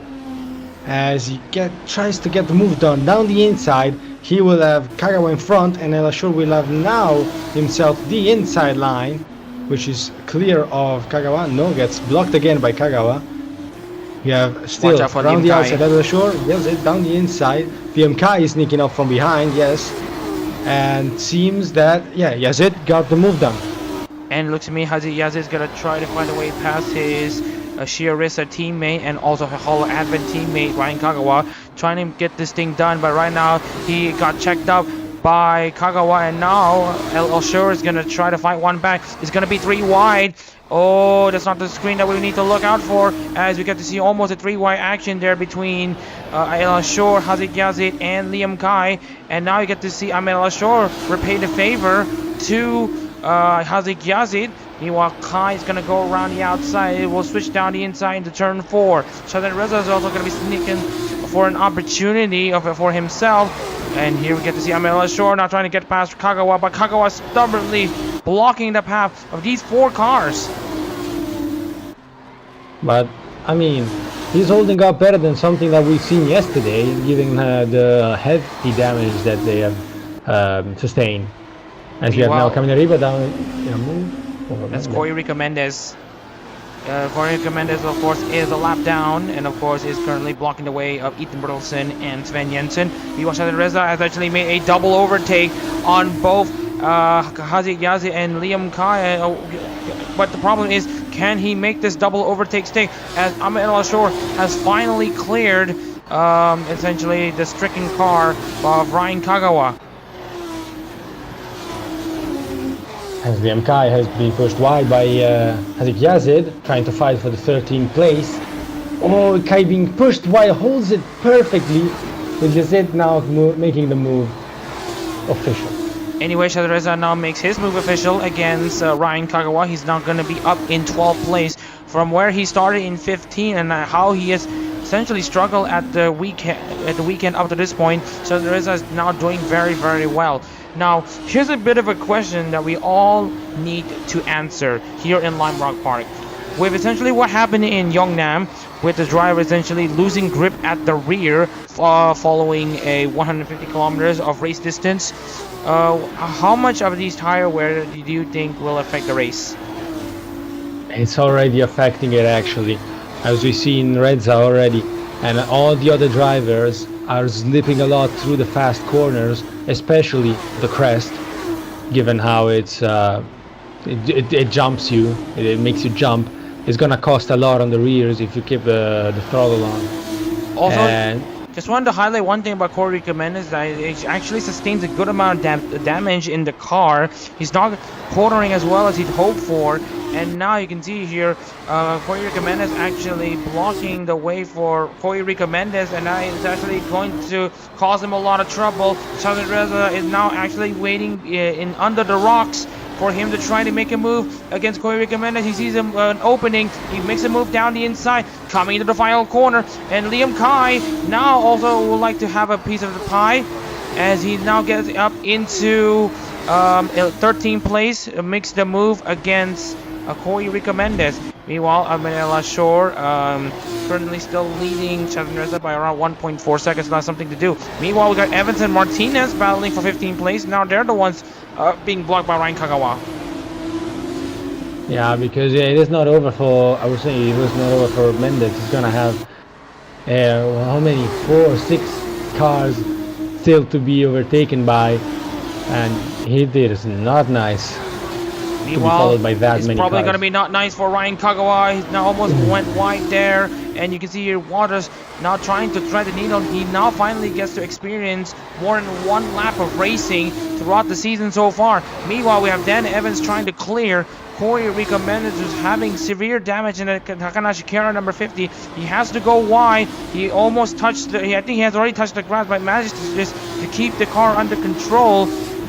as he tries to get the move done. Down the inside, he will have Kagawa in front, and El Ashur will have now himself the inside line, which is clear of Kagawa. No, gets blocked again by Kagawa. You have still around the outside El Ashur, Yazid down the inside. PMK is sneaking up from behind, yes. And seems that, yeah, Yazid got the move done. And looks to me, Yazid is going to try to find a way past his Shiorisa teammate and also a Holo Advent teammate, Ryan Kagawa, trying to get this thing done. But right now, he got checked up by Kagawa, and now El Ashur is going to try to fight one back. It's going to be 3 wide. Oh, that's not the screen that we need to look out for, as we get to see almost a 3 wide action there between El Ashur, Hazik Yazid, and Liam Kai. And now you get to see Ahmed El Ashur repay the favor to Hazik Yazid. Meanwhile, Kai is going to go around the outside. It will switch down the inside into turn 4. Shazan Reza is also going to be sneaking for an opportunity for himself. And here we get to see Ahmed El Ashur now trying to get past Kagawa, but Kagawa stubbornly blocking the path of these 4 cars. But, I mean, he's holding up better than something that we've seen yesterday, given the hefty damage that they have sustained. As we have now Caminariba down in a move. That's Corey Rico Mendez. Corey Rico Mendez, of course, is a lap down, and of course is currently blocking the way of Ethan Bertelsen and Sven Jensen. Shazan Reza has actually made a double overtake on both Hazik Yazid and Liam Kai. But the problem is, can he make this double overtake stay? As Ahmed El Ashur has finally cleared essentially the stricken car of Ryan Kagawa. As Liam Kai has been pushed wide by Hazik Yazid, trying to fight for the 13th place. Oh, Kai being pushed wide, holds it perfectly, with Yazid now making the move official. Anyway, Shadreza now makes his move official against Ryan Kagawa. He's now going to be up in 12th place from where he started in 15, and how he has essentially struggled at the weekend up to this point. Shadreza is now doing very, very well. Now, here's a bit of a question that we all need to answer here in Lime Rock Park. With essentially what happened in Yeongnam, with the driver essentially losing grip at the rear following a 150 kilometers of race distance, how much of these tire wear do you think will affect the race? It's already affecting it actually, as we see in Redza already, and all the other drivers are slipping a lot through the fast corners, especially the crest, given how it jumps you, it makes you jump. It's gonna cost a lot on the rears if you keep the throttle on. Also, just wanted to highlight one thing about Corey Recommendez, that he actually sustains a good amount of damage in the car. He's not cornering as well as he'd hoped for, and now you can see here Corey Recommendez actually blocking the way for Corey Recommendez, and now it's actually going to cause him a lot of trouble. Shadreza is now actually waiting in under the rocks for him to try to make a move against Corey Recommendez. He sees an opening, he makes a move down the inside, coming into the final corner, and Liam Kai now also would like to have a piece of the pie, as he now gets up into 13th place, makes the move against Corey Recommendez. Meanwhile, Amanela Shore currently still leading Shadreza by around 1.4 seconds, not something to do. Meanwhile, we got Evans and Martinez battling for 15th place. Now they're the ones being blocked by Ryan Kagawa. Yeah, because it is not over for, I would say it was not over for Mendes. He's gonna have how many, 4 or 6 cars still to be overtaken by, and he did is not nice. Meanwhile, it's probably cars. going to be not nice for Ryan Kagawa. He's now almost went wide there, and you can see here Waters now trying to thread the needle. He now finally gets to experience more than one lap of racing throughout the season so far. Meanwhile, we have Dan Evans trying to clear Corey Recommendez, who's having severe damage in the Takanashi Kara number 50. He has to go wide. He almost touched the, I think he has already touched the grass, but manages to keep the car under control.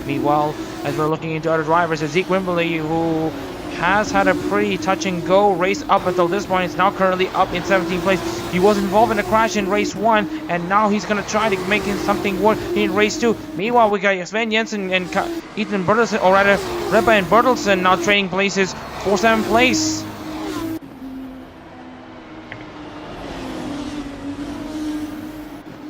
Meanwhile, as we're looking into other drivers, Zeke Wimberley, who has had a pretty touch-and-go race up until this point, is now currently up in 17th place. He was involved in a crash in race 1, and now he's going to try to make something work in race 2. Meanwhile, we got Sven Jensen and Ethan Bertelsen, or rather, Reba and Bertelsen now trading places for 7th place.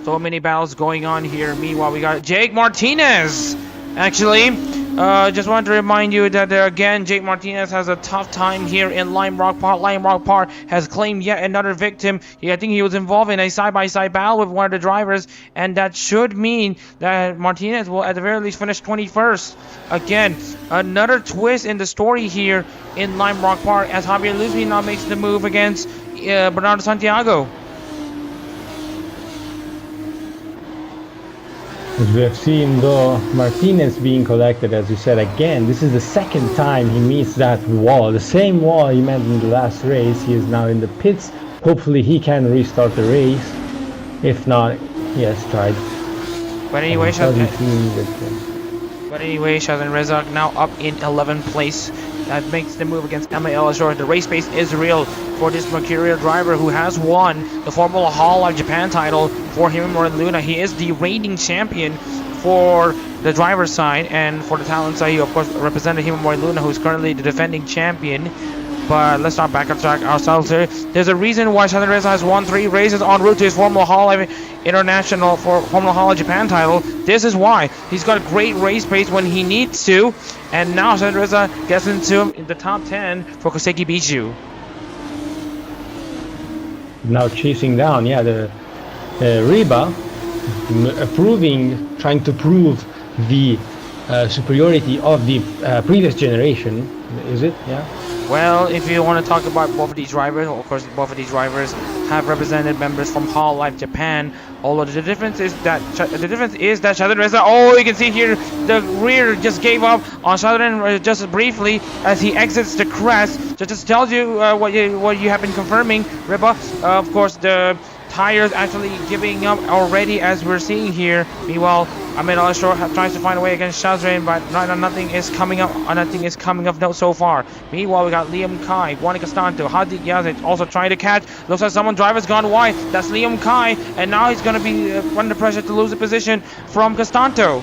So many battles going on here. Meanwhile, we got Jake Martinez, actually. Just wanted to remind you that again, Jake Martinez has a tough time here in Lime Rock Park. Lime Rock Park has claimed yet another victim. I think he was involved in a side-by-side battle with one of the drivers, and that should mean that Martinez will at the very least finish 21st. Again, another twist in the story here in Lime Rock Park, as Javier Luzvi now makes the move against Bernardo Santiago. As we have seen, though, Martinez being collected, as you said, again, this is the second time he meets that wall, the same wall he met in the last race. He is now in the pits. Hopefully he can restart the race. If not, he has tried. But anyway, Shadreza now up in 11th place. That makes the move against Emma Elishore. The race pace is real for this Mercurial driver who has won the Formula Hololive Japan title for Himamori Luna. He is the reigning champion for the driver's side, and for the talent side, he of course represented Himamori Luna, who is currently the defending champion. But let's not back track ourselves here. There's a reason why Shadreza has won 3 races en route to his Formula Hololive International for Formula Hololive Japan title. This is why. He's got a great race pace when he needs to, and now Shadreza gets into the top 10 for Koseki Bijou. Now chasing down, the Reba, trying to prove the superiority of the previous generation. Is it? Yeah. Well, if you want to talk about both of these drivers, of course, both of these drivers have represented members from Hololive Japan. Although the difference is that Shadreza, oh, you can see here the rear just gave up on Shadreza just briefly as he exits the crest. Just tells you what you have been confirming, Reba. Of course, the tires actually giving up already, as we're seeing here. Meanwhile, Ahmed Al-Ashor tries to find a way against Shazrin, but nothing is coming up. Nothing is coming up so far. Meanwhile, we got Liam Kai, Juan Castanto, Hadi Yazid also trying to catch. Looks like someone driver's gone wide. That's Liam Kai, and now he's going to be under pressure to lose the position from Castanto.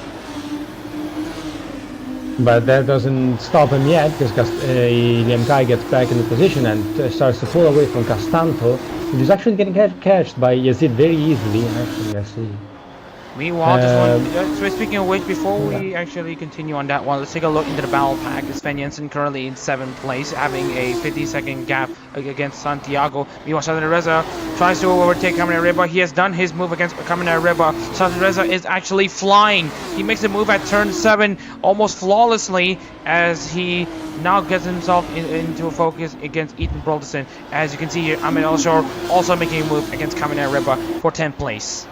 But that doesn't stop him yet, because Liam Kai gets back in the position and starts to pull away from Castanto, which is actually getting catched by Yazid very easily. Actually, I see. Meanwhile, so speaking of which, before we actually continue on that one, let's take a look into the battle pack. Sven Jensen currently in 7th place, having a 50-second gap against Santiago. Meanwhile, Shazrin Reza tries to overtake Kamina Reba. He has done his move against Kamina Reba. Shazrin Reza is actually flying. He makes a move at turn 7 almost flawlessly, as he now gets himself into a focus against Ethan Brolderson. As you can see here, Ahmed Al-Shor also making a move against Kamina Reba for 10th place.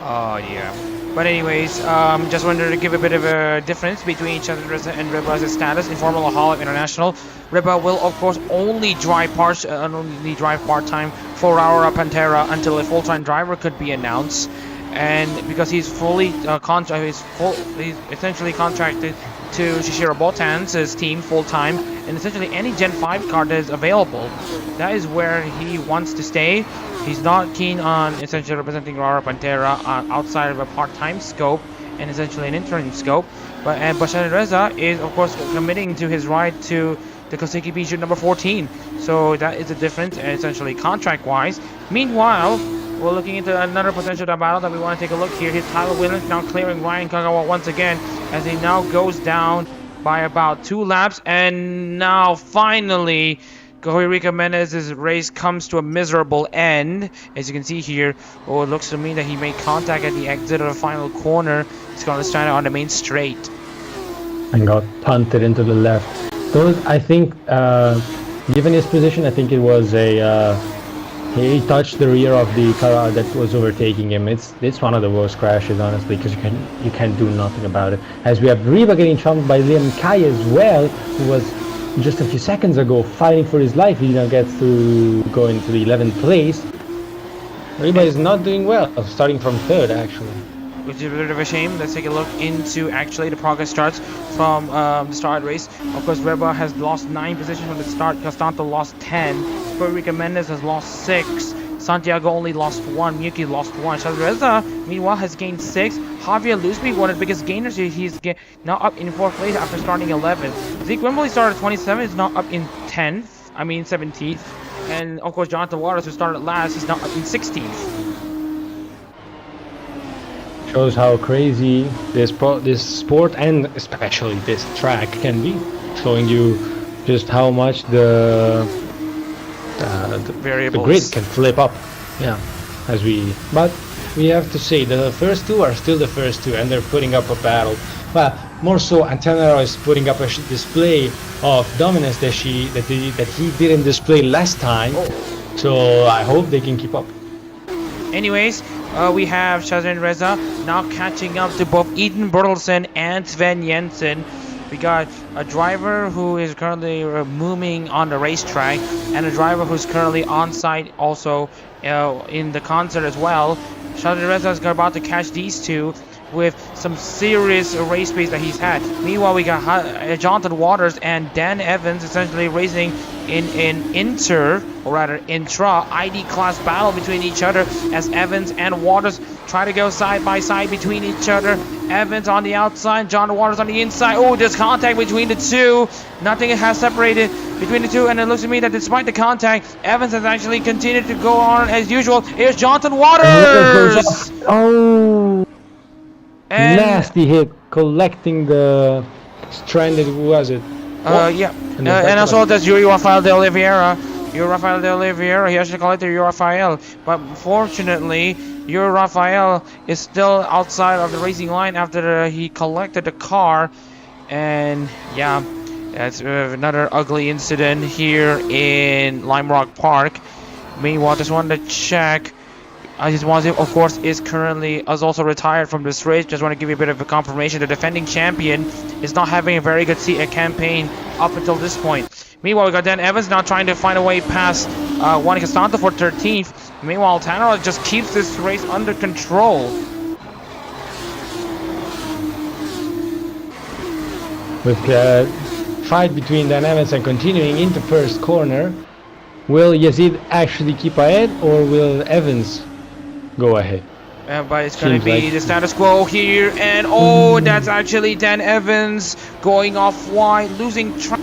Oh yeah. But anyways, just wanted to give a bit of a difference between Shazrin Reza and Reba's status in Formula Hololive International. Reba will of course only drive part-time 4-hour Pantera until a full-time driver could be announced, and because he's fully he's essentially contracted to Shishiro Botan's team full-time, and essentially any Gen 5 car that is available, that is where he wants to stay. He's not keen on essentially representing Rara Pantera outside of a part-time scope and essentially an interim scope. But Shazrin Reza is of course committing to his ride to the Koseki Bijou number 14. So that is a difference, essentially contract-wise. Meanwhile, we're looking into another potential battle that we want to take a look here. Here's Tyler Williams now clearing Ryan Kagawa once again, as he now goes down by about 2 laps. And now finally, Kohirika Menez's race comes to a miserable end. As you can see here, it looks to me that he made contact at the exit of the final corner. He's going to stand on the main straight and got punted into the left. Those, I think, given his position, I think it was a he touched the rear of the car that was overtaking him. It's one of the worst crashes, honestly, because you can't do nothing about it. As we have Reba getting chunked by Liam Kai as well, who was just a few seconds ago fighting for his life. He now gets to go into the 11th place. Reba is not doing well, starting from 3rd actually, which is a bit of a shame. Let's take a look into actually the progress starts from the start race. Of course, Reba has lost 9 positions from the start. Castanto lost 10. Kohirika Menez has lost 6. Santiago only lost 1. Miyuki lost 1. Shazrin Reza, meanwhile, has gained 6. Javier Lusby, one of the biggest gainers here. He's now up in 4th place after starting 11th. Zeke Wimbley started 27th. Is now up in 17th. And of course, Jonathan Waters, who started last, he's now up in 16th. Shows how crazy this sport and especially this track can be, showing you just how much the grid can flip up. Yeah, but we have to say the first 2 are still the first 2, and they're putting up a battle. But more so, Antenna is putting up a display of dominance that he didn't display last time. So I hope they can keep up. Anyways, we have Shazrin Reza now catching up to both Eden Bertelsen and Sven Jensen. We got a driver who is currently moving on the racetrack, and a driver who's currently on site also in the concert as well. Shazrin Reza is about to catch these two with some serious race pace that he's had. Meanwhile, we got Jonathan Waters and Dan Evans essentially racing in an intra ID class battle between each other, as Evans and Waters try to go side by side between each other. Evans on the outside, John Waters on the inside. Oh, there's contact between the two. Nothing has separated between the two, and it looks to me that despite the contact, Evans has actually continued to go on as usual. Here's Jonathan Waters! Oh! And nasty hit, collecting the stranded, who was it? Yeah. And also there's Yuri Rafael de Oliveira. He actually collected Yuri Rafael. But fortunately, Yuri Rafael is still outside of the racing line after he collected the car. And yeah, that's another ugly incident here in Lime Rock Park. Meanwhile, just wanted to check Aziz Wazir, of course, is also retired from this race. Just want to give you a bit of a confirmation. The defending champion is not having a very good campaign up until this point. Meanwhile, we got Dan Evans now trying to find a way past Juan Castanto for 13th. Meanwhile, Tanner just keeps this race under control. With the fight between Dan Evans and continuing into first corner, will Yazid actually keep ahead, or will Evans go ahead? But it's going to be the status quo here, and oh, that's actually Dan Evans going off wide, losing track.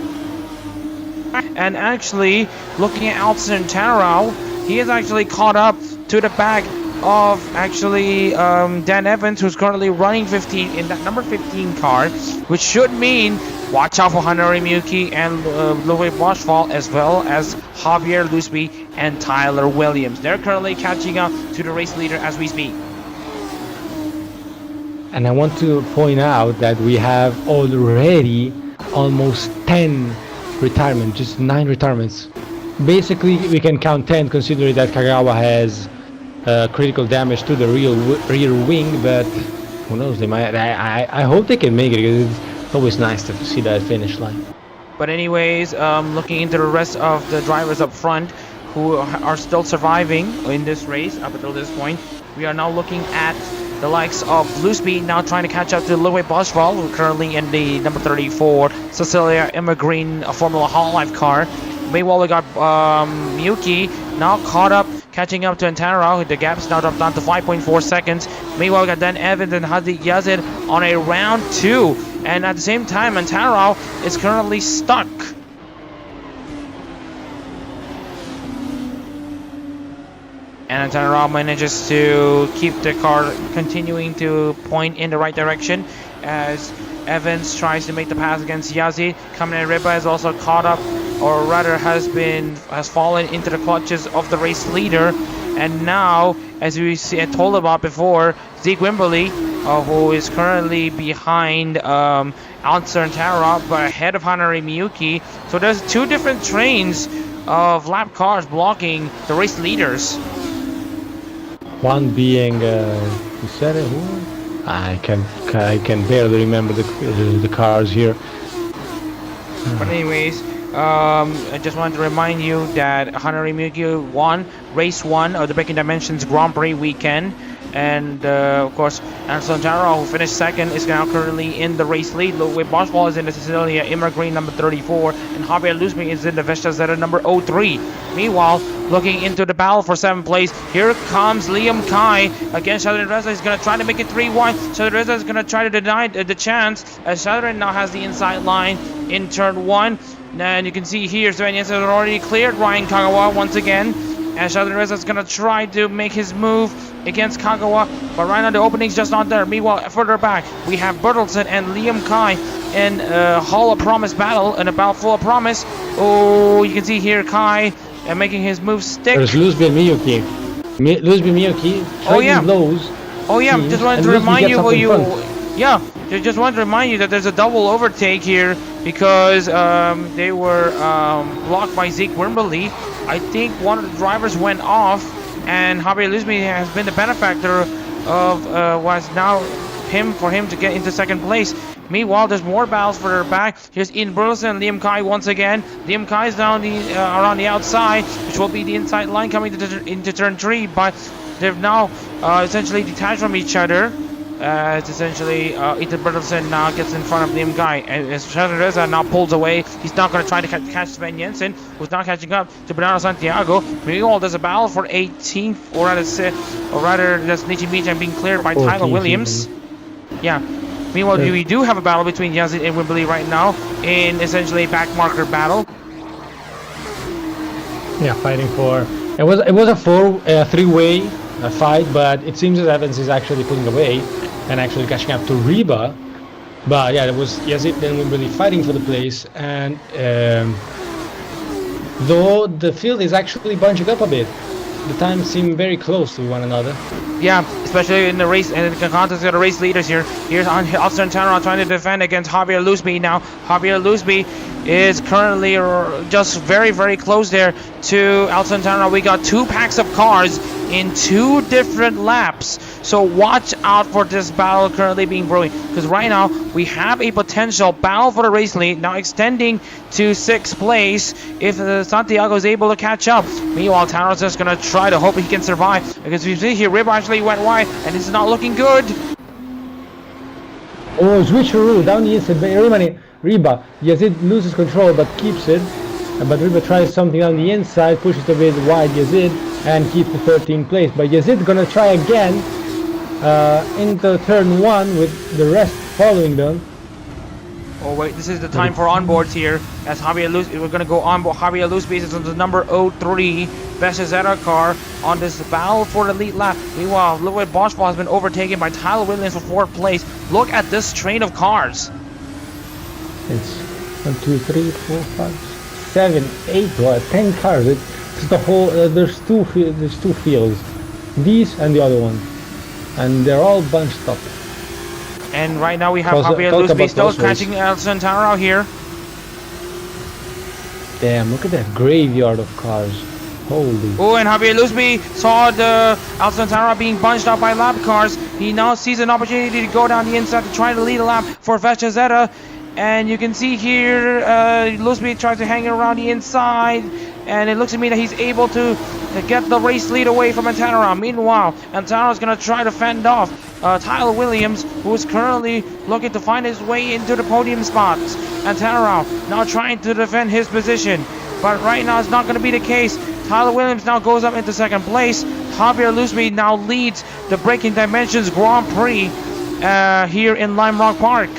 And actually, looking at Alton Tarao, he is actually caught up to the back of actually Dan Evans, who's currently running 15 in that number 15 car, which should mean watch out for Hanari Miyuki and Louis Boschfall, as well as Javier Lusby and Tyler Williams. They're currently catching up to the race leader as we speak. And I want to point out that we have already almost 10 retirements, just 9 retirements. Basically, we can count 10 considering that Kagawa has critical damage to the rear wing, but who knows, they might. I hope they can make it, because it's always nice to see that finish line. But anyways, looking into the rest of the drivers up front who are still surviving in this race up until this point, we are now looking at the likes of Lusby now trying to catch up to Louis Boschwald, who currently in the number 34 Cecilia Immergreen Formula Hololive car. Meanwhile, we got Miyuki now caught up, catching up to Antara. The gap's now dropped down to 5.4 seconds. Meanwhile, we got Dan Evans and Hadi Yazid on a round 2. And at the same time, Antara is currently stuck. And Antara manages to keep the car continuing to point in the right direction as Evans tries to make the pass against Yazid. Kamine Riba is also caught up, or rather has fallen into the clutches of the race leader. And now, as we told about before, Zeke Wimberly, who is currently behind Alcer Antara, but ahead of Hanari Miyuki. So there's 2 different trains of lap cars blocking the race leaders. One being who said it? Who? I can barely remember the cars here. But anyways, I just wanted to remind you that Hanari Miyuki won race 1 of the Breaking Dimensions Grand Prix weekend. And of course, Anderson Taro, who finished second, is now currently in the race lead. Louis Boschwald is in the Cecilia Immergreen number 34, and Javier Lusby is in the Vesta Zeta number 03. Meanwhile, looking into the battle for 7th place, here comes Liam Kai against Shadrin Reza. He's going to try to make it 3-1. Shadrin Reza is going to try to deny the chance, as Shadrin now has the inside line in turn 1. And you can see here, Sven Jensen has already cleared Ryan Kagawa once again. And Shadrin Reza is going to try to make his move against Kagawa, but right now the opening's just not there. Meanwhile, further back, we have Bertelsen and Liam Kai in a Hall of Promise battle, and a battle full of promise. Oh, you can see here Kai making his move stick. There's Lusby and Miyuki. Lusby Miyuki lows. Oh yeah, just wanted to remind you just wanted to remind you that there's a double overtake here because they were blocked by Zeke Wimberly. I think one of the drivers went off, and Javier Lusby has been the benefactor of what's now for him to get into 2nd place. Meanwhile, there's more battles further back. Here's Ian Burleson and Liam Kai once again. Liam Kai is down around the outside, which will be the inside line coming into turn 3, but they've now essentially detached from each other. It's essentially Ethan Bertelsen now gets in front of Liam Kai, and as Shadrin Reza now pulls away, he's not going to try to catch Sven Jensen, who's now catching up to Bernardo Santiago. Meanwhile, there's a battle for 18th, or rather that's Nichi Michan being cleared by Tyler Williams. Yeah. Meanwhile, we do have a battle between Yazid and Wimberly right now in essentially a backmarker battle. Yeah, fighting for it was a 3-way fight, but it seems that Evans is actually pulling away and actually catching up to Reba. But yeah, it was Yazid and Wimberly fighting for the place, and though the field is actually bunching up a bit, the times seem very close to one another. Yeah, especially in the race and in the context of the race leaders here. Here's Austin Tanner trying to defend against Javier Lusby now. Javier Lusby is currently just very, very close there to Alton Tanner. We got 2 packs of cars in 2 different laps. So watch out for this battle currently being brewing, because right now we have a potential battle for the race lead, now extending to 6th place if Santiago is able to catch up. Meanwhile, Taro's just going to try to hope he can survive, because we see here Rib actually went wide and it's not looking good. Oh, switcheroo down the inside by Riba. Yazid loses control but keeps it. But Riba tries something on the inside, pushes a bit wide Yazid and keeps the 13th place. But Yazid gonna try again into turn 1 with the rest following them. Oh wait, this is the time for onboards here. As Javier Luz, we're gonna go onboard. Javier Luz is on the number 03 Beshazeta car on this battle for the lead lap. Meanwhile, look at Boschval has been overtaken by Tyler Williams for 4th place. Look at this train of cars. It's 1, 2, 3, 4, 5, 7, 8, 10 cars. It's the whole. There's two fields, these and the other one, and they're all bunched up. And right now we have Javier Luz still catching El Santaro here. Damn! Look at that graveyard of cars. Holy. Oh, and Javier Luzby saw the Alcantara being bunched up by lap cars. He now sees an opportunity to go down the inside to try to lead a lap for Vechazeta. And you can see here, Luzby tries to hang around the inside. And it looks to me that he's able to get the race lead away from Antara. Meanwhile, Antara is going to try to fend off Tyler Williams, who is currently looking to find his way into the podium spots. Antara now trying to defend his position. But right now it's not going to be the case. Tyler Williams now goes up into 2nd place. Javier Luzby now leads the Breaking Dimensions Grand Prix here in Lime Rock Park.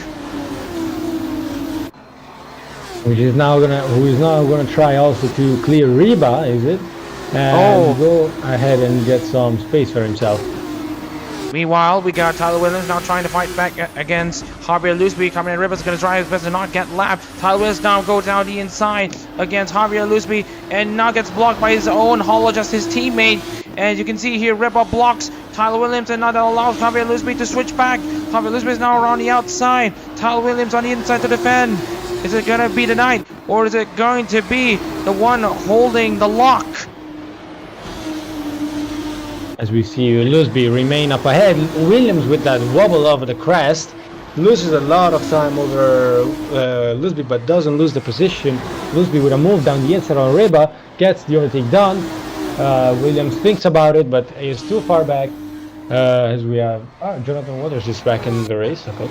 Who is now gonna try also to clear Riba, is it? And go ahead and get some space for himself. Meanwhile, we got Tyler Williams now trying to fight back against Javier Luzby. Coming in, Riba's going to try his best to not get lapped. Tyler Williams now goes down the inside against Javier Luzby and now gets blocked by his own Holo, just his teammate. And you can see here, Riba blocks Tyler Williams and now that allows Javier Luzby to switch back. Javier Luzby is now around the outside. Tyler Williams on the inside to defend. Is it going to be the night, or is it going to be the one holding the lock? As we see Luzby remain up ahead, Williams with that wobble over the crest loses a lot of time over Luzby, but doesn't lose the position. Luzby with a move down the inside on Riba gets the overtake done. Williams thinks about it, but is too far back. As we have Jonathan Waters is back in the race. Okay.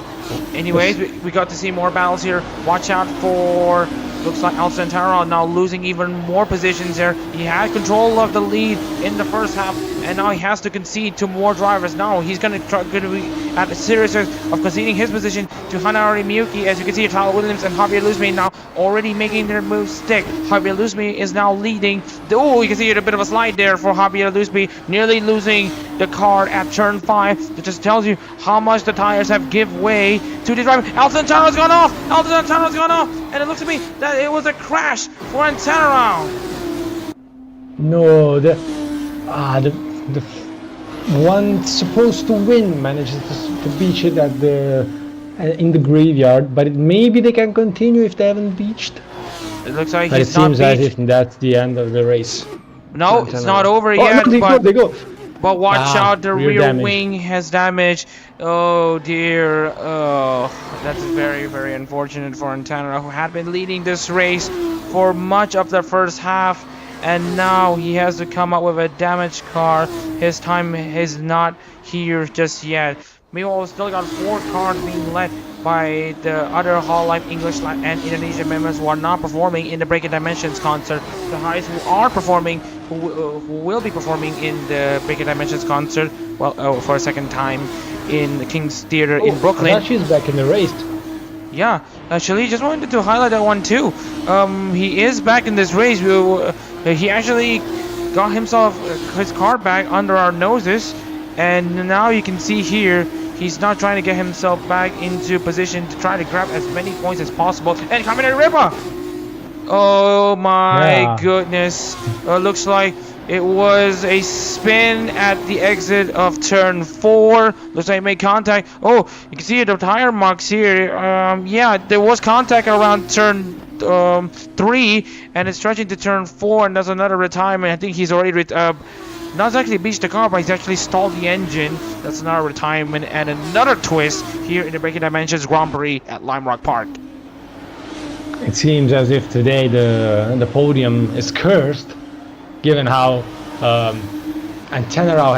Anyways, we got to see more battles here. Watch out for, looks like Al Santaro now losing even more positions there. He had control of the lead in the first half, and now he has to concede to more drivers. Now he's going to be at a serious risk of conceding his position to Hanari Miyuki. As you can see, Tyler Williams and Javier Luzby now already making their moves stick. Javier Luzby is now leading. Oh, you can see a bit of a slide there for Javier Luzby, nearly losing the car at turn 5. It just tells you how much the tires have give way to the driver. Al Santaro's gone off! Al Santaro's gone off! And it looks to me that it was a crash for Antaro. No, the one supposed to win manages to beach it at in the graveyard, but maybe they can continue if they haven't beached. It looks like but he's it seems not as if that's the end of the race. No, it's not over yet. Look, they go. But watch out, the rear damage. wing has damage. Oh dear. Oh, that's very, very unfortunate for Antana, who had been leading this race for much of the first half. And now he has to come up with a damaged car. His time is not here just yet. Meanwhile, we still got 4 cars being led by the other Hololive English and Indonesian members who are not performing in the Breaking Dimensions concert. The guys who are performing, who will be performing in the Breaking Dimensions concert, well, for a second time in the King's Theater in Brooklyn. She's back in the race. Yeah, actually, just wanted to highlight that one too. He is back in this race. He actually got himself his car back under our noses, and now you can see here he's not trying to get himself back into position to try to grab as many points as possible. And coming in Ripper! Oh my goodness. Looks like it was a spin at the exit of turn 4. Looks like it made contact. Oh, you can see the tire marks here. Yeah, there was contact around turn 3, and it's stretching to turn 4, and there's another retirement. I think he's already not exactly beached the car, but he's actually stalled the engine. That's another retirement and another twist here in the Breaking Dimensions Grand Prix at Lime Rock Park. It seems as if today the podium is cursed, given how Antenarao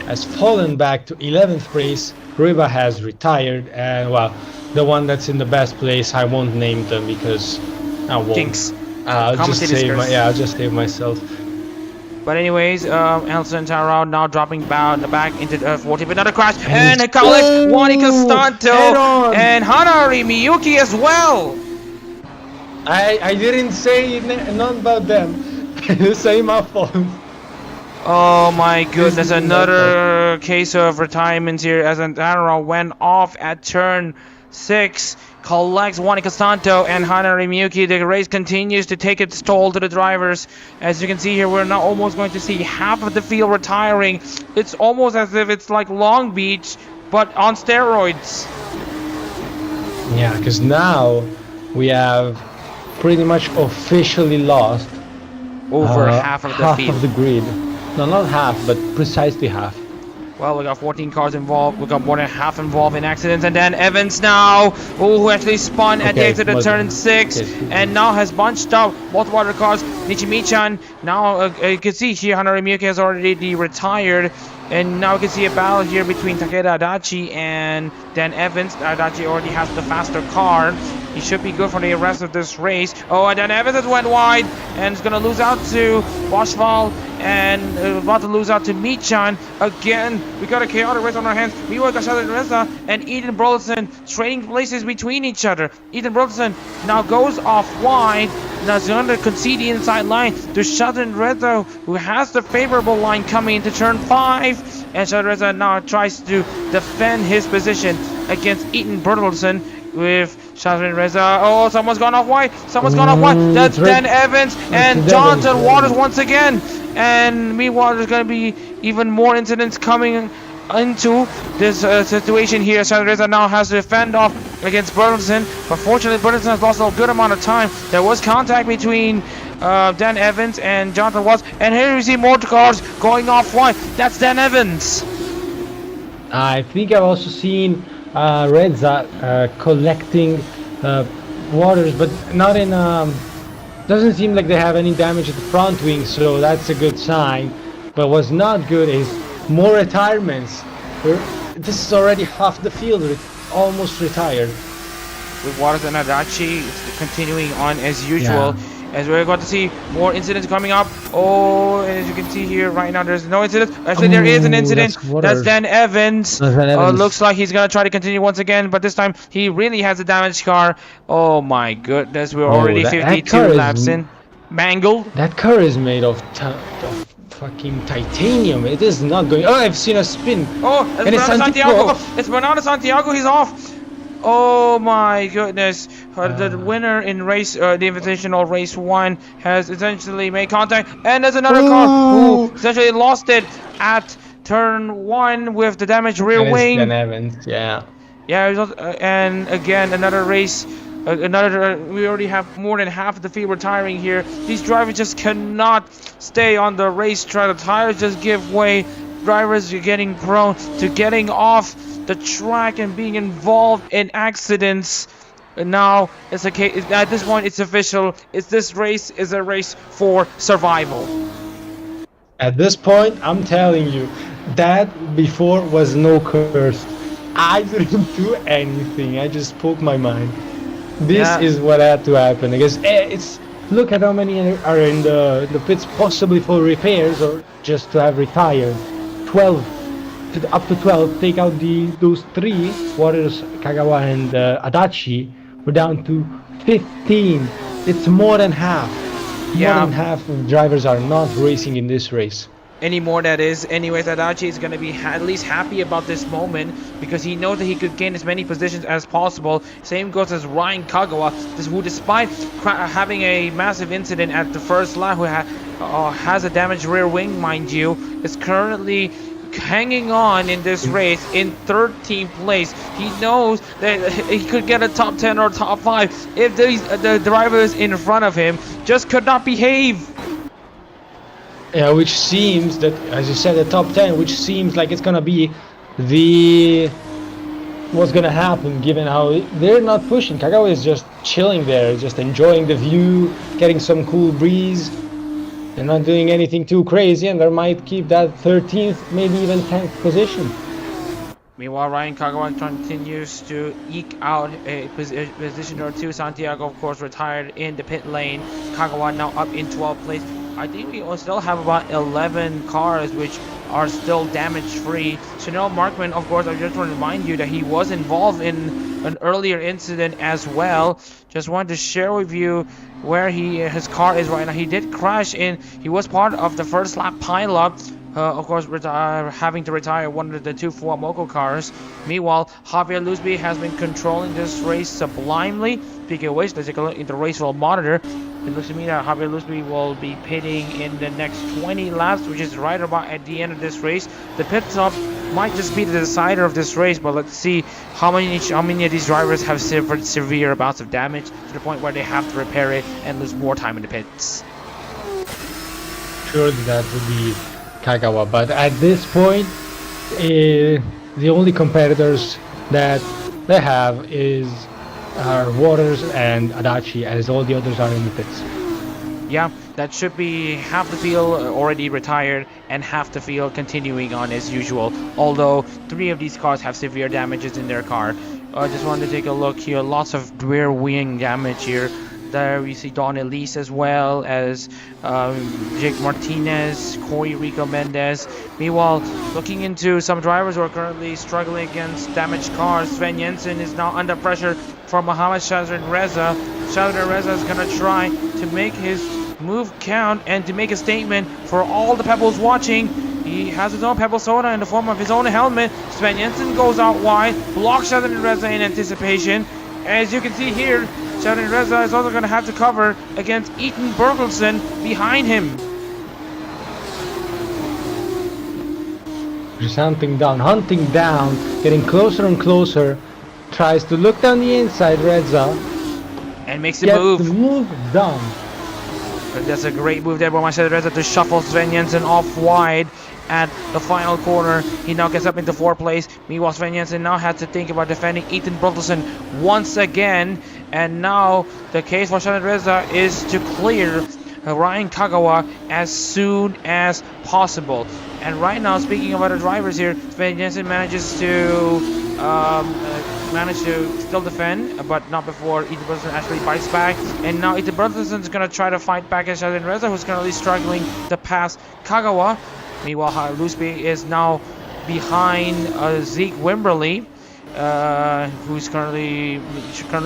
has fallen back to 11th place. Riba has retired, and well, the one that's in the best place, I won't name them because I won't. Jinx. I'll just save myself. But anyways, Elsa and Taro now dropping back into the 40, but another crash, and a colleague, Wani Costanto, and Hanari Miyuki as well. I didn't say none about them. Say my fault. Oh my goodness, another case of retirements here as Antaro went off at turn 6. Collects Wani Costanto and Hanari Miyuki. The race continues to take its toll to the drivers. As you can see here, we're now almost going to see half of the field retiring. It's almost as if it's like Long Beach, but on steroids. Yeah, because now we have pretty much officially lost over half of the field. Half of the grid. No, not half, but precisely half. Well, we got 14 cars involved. We got more than half involved in accidents. And then Evans now, who actually spun at the exit of turn 6 and now has bunched out multiple other cars. Nichimi-chan now, you can see here, Hanari Miyuki has already retired. And now we can see a battle here between Takeda Adachi and Dan Evans. Adachi already has the faster car. He should be good for the rest of this race. Oh, and Dan Evans has went wide and is going to lose out to Boschval and about to lose out to Michan. Again, we got a chaotic race on our hands. Meanwhile, Gashada Reza and Eden Burleson trading places between each other. Eden Burleson now goes off wide. Now he's going to concede the inside line to Sheldon Reza, who has the favorable line coming into turn 5. And Sheldon Reza now tries to defend his position against Eden Burleson with Sheldon Reza. Oh, someone's gone off wide. Someone's gone off wide. That's Dan Evans and Jonathan Waters once again. And meanwhile, there's going to be even more incidents coming into this situation here. Sheldon Reza now has to defend off against Burleson, but fortunately Burleson has lost a good amount of time. There was contact between Dan Evans and Jonathan Watts, and here you see more cars going off wide. That's Dan Evans. I think I've also seen Reza collecting Waters, but not in doesn't seem like they have any damage at the front wing, so that's a good sign. But what's not good is more retirements. This is already half the field almost retired. With Waters and Adachi continuing on as usual. Yeah. As we're going to see more incidents coming up. Oh, as you can see here right now, there's no incident. Actually, there is an incident. That's Dan Evans. Looks like he's going to try to continue once again, but this time he really has a damaged car. Oh my goodness, we're already 52 laps in. Mangled. That car is made of fucking titanium. It is not going. Oh, I've seen a spin. Oh, it's Bernardo Santiago. It's Bernardo Santiago. He's off. Oh my goodness. The winner in race, the Invitational Race 1 has essentially made contact. And there's another car who essentially lost it at turn 1 with the damaged rear wing. Dan Evans, yeah. Yeah, and again, another race. We already have more than half of the field retiring here. These drivers just cannot stay on the racetrack. The tires just give way. Drivers are getting prone to getting off the track and being involved in accidents. And now it's a case. At this point, it's official. This race is a race for survival. At this point, I'm telling you, that before was no curse. I didn't do anything. I just spoke my mind. This is what had to happen. Because it's look at how many are in the pits, possibly for repairs or just to have retired. 12. Up to 12, take out those 3, Waters, Kagawa and Adachi, we're down to 15. It's more than half. More than half of drivers are not racing in this race. Anymore, that is. Anyways, Adachi is going to be at least happy about this moment because he knows that he could gain as many positions as possible. Same goes as Ryan Kagawa, who despite having a massive incident at the first lap, who has a damaged rear wing, mind you, is currently hanging on in this race in 13th place. He knows that he could get a top 10 or top 5 if the drivers in front of him just could not behave. Yeah, which seems that, as you said, the top 10, which seems like it's gonna be the what's gonna happen, given how they're not pushing. Kagawa is just chilling there, just enjoying the view, getting some cool breeze. They're not doing anything too crazy, and they might keep that 13th, maybe even 10th position. Meanwhile, Ryan Kagawa continues to eke out a position or two. Santiago, of course, retired in the pit lane. Kagawa now up in 12th place. I think we still have about 11 cars which are still damage-free. Chanel Markman, of course, I just want to remind you that he was involved in an earlier incident as well. Just wanted to share with you where his car is right now. He did crash in. He was part of the first lap pileup. Of course, having to retire one of the two Fuamoco cars. Meanwhile, Javier Luzbi has been controlling this race sublimely. Speaking of which, let's take a look at the Racewell monitor. It looks to me that Javier Luzbi will be pitting in the next 20 laps, which is right about at the end of this race. The pit stop might just be the decider of this race, but let's see how many of these drivers have suffered severe bouts of damage to the point where they have to repair it and lose more time in the pits. Surely that would be Kagawa, but at this point, the only competitors that they have are Waters and Adachi, as all the others are in the pits. Yeah, that should be half the field already retired and half the field continuing on as usual, although 3 of these cars have severe damages in their car. I just wanted to take a look here. Lots of rear wing damage here. There we see Don Elise as well as Jake Martinez, Corey Rico Mendez. Meanwhile, looking into some drivers who are currently struggling against damaged cars, Sven Jensen is now under pressure from Mohamed Shazrin Reza. Shazrin Reza is going to try to make his move count and to make a statement for all the Pebbles watching. He has his own Pebble soda in the form of his own helmet. Sven Jensen goes out wide, blocks Shazrin Reza in anticipation. As you can see here, Shazrin Reza is also going to have to cover against Ethan Bergelson behind him. Just hunting down, getting closer and closer. Tries to look down the inside, Reza. And makes the move. The move done. But that's a great move there by Shazrin Reza to shuffle Sven Jensen off wide at the final corner. He now gets up into 4th place. Meanwhile, Sven Jensen now has to think about defending Ethan Bertelsen once again. And now the case for Shazrin Reza is to clear Ryan Kagawa as soon as possible. And right now, speaking of other drivers here, Sven Jensen manages to still defend, but not before Ethan Bertelsen actually bites back. And now Ethan Bertelsen is going to try to fight back at Shazrin Reza, who's currently struggling to pass Kagawa. Meanwhile, Luzbi is now behind Zeke Wimberly, who's currently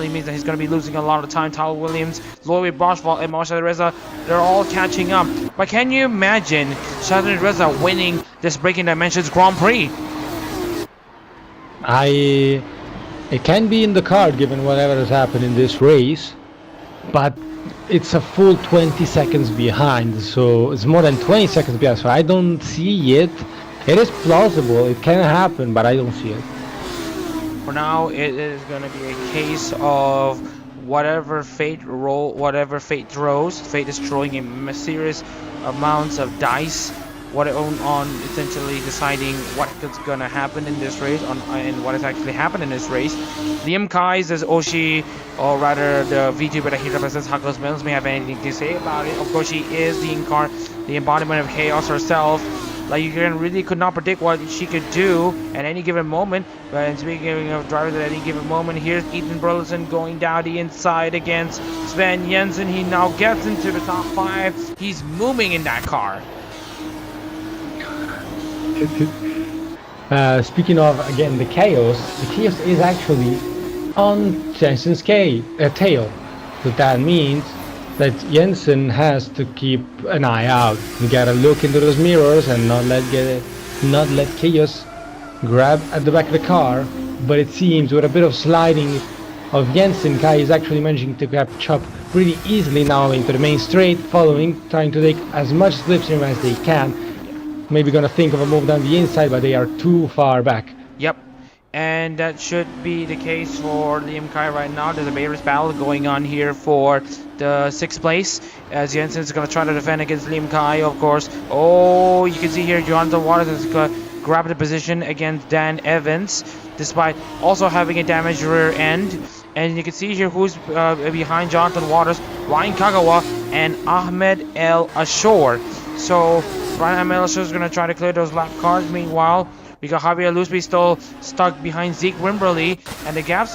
means that he's going to be losing a lot of time. Tyler Williams, Lloyd Boschwald, and Shazrin Reza, they're all catching up. But can you imagine Shazrin Reza winning this Breaking Dimensions Grand Prix? It can be in the card given whatever has happened in this race, but it's a full 20 seconds behind, so it's more than 20 seconds behind, so I don't see it. It is plausible, it can happen, but I don't see it. For now, it is going to be a case of whatever fate throws. Fate is throwing a serious amounts of dice on essentially deciding what is going to happen in this race and what has actually happened in this race. Liam Kais as Oshi, or rather the VTuber that he represents, Hakos Mills, may have anything to say about it. Of course, she is the embodiment of chaos herself. Like, you really could not predict what she could do at any given moment. But speaking of drivers at any given moment, here's Ethan Burleson going down the inside against Sven Jensen. He now gets into the top 5. He's moving in that car. Speaking of, again, the chaos is actually on Jensen's tail. So that means that Jensen has to keep an eye out. You gotta look into those mirrors and not let chaos grab at the back of the car. But it seems with a bit of sliding of Jensen, Kai is actually managing to catch up pretty easily now into the main straight, trying to take as much slipstream as they can. Maybe gonna think of a move down the inside, but they are too far back. Yep. and that should be the case for Liam Kai right now. There's a Beerus battle going on here for the 6th place, as Jensen's going to try to defend against Liam Kai, of course. Oh, you can see here Jonathan Waters is going to grab the position against Dan Evans, despite also having a damaged rear end. And you can see here who's behind Jonathan Waters: Ryan Kagawa and Ahmed El Ashore. So Ryan El Ashore is going to try to clear those lap cars. Meanwhile, we got Javier Lusby still stuck behind Zeke Wimberly, and the gap's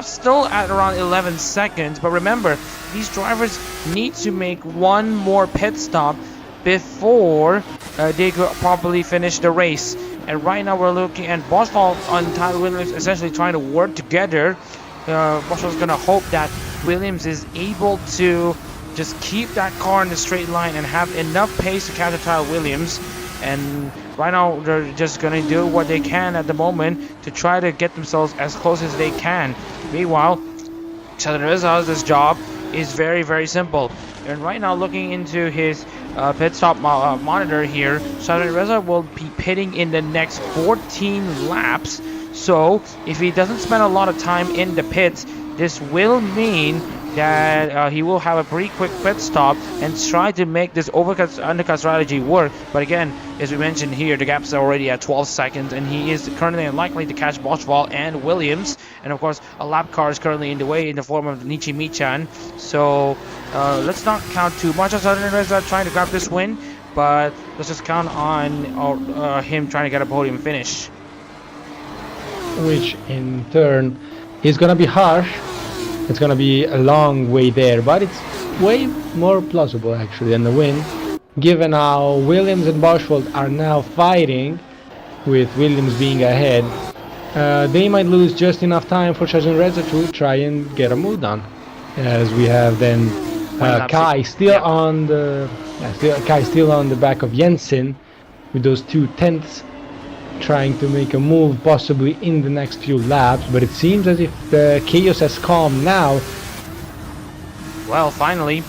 still at around 11 seconds. But remember, these drivers need to make one more pit stop before they could properly finish the race. And right now we're looking at Boschwald and Tyler Williams essentially trying to work together. Boschwald's gonna hope that Williams is able to just keep that car in the straight line and have enough pace to catch Tyler Williams. And right now they're just gonna do what they can at the moment to try to get themselves as close as they can. Meanwhile, Sheldon Reza's job is very, very simple. And right now, looking into his pit stop monitor here, Sheldon Reza will be pitting in the next 14 laps. So if he doesn't spend a lot of time in the pits, this will mean that he will have a pretty quick pit stop and try to make this undercut strategy work. But again, as we mentioned here, the gap's already at 12 seconds, and he is currently unlikely to catch Boschwald and Williams. And of course, a lap car is currently in the way in the form of Nichi Michan. So let's not count too much on Southern Reza trying to grab this win, but let's just count on him trying to get a podium finish. Which in turn is going to be harsh. It's going to be a long way there, but it's way more plausible actually than the win, given how Williams and Boschwald are now fighting, with Williams being ahead. They might lose just enough time for Shazin Reza to try and get a move done, as we have then Kai still on the Kai still on the back of Jensen with those 2/10ths, trying to make a move possibly in the next few laps. But it seems as if the chaos has calmed now. Well, finally,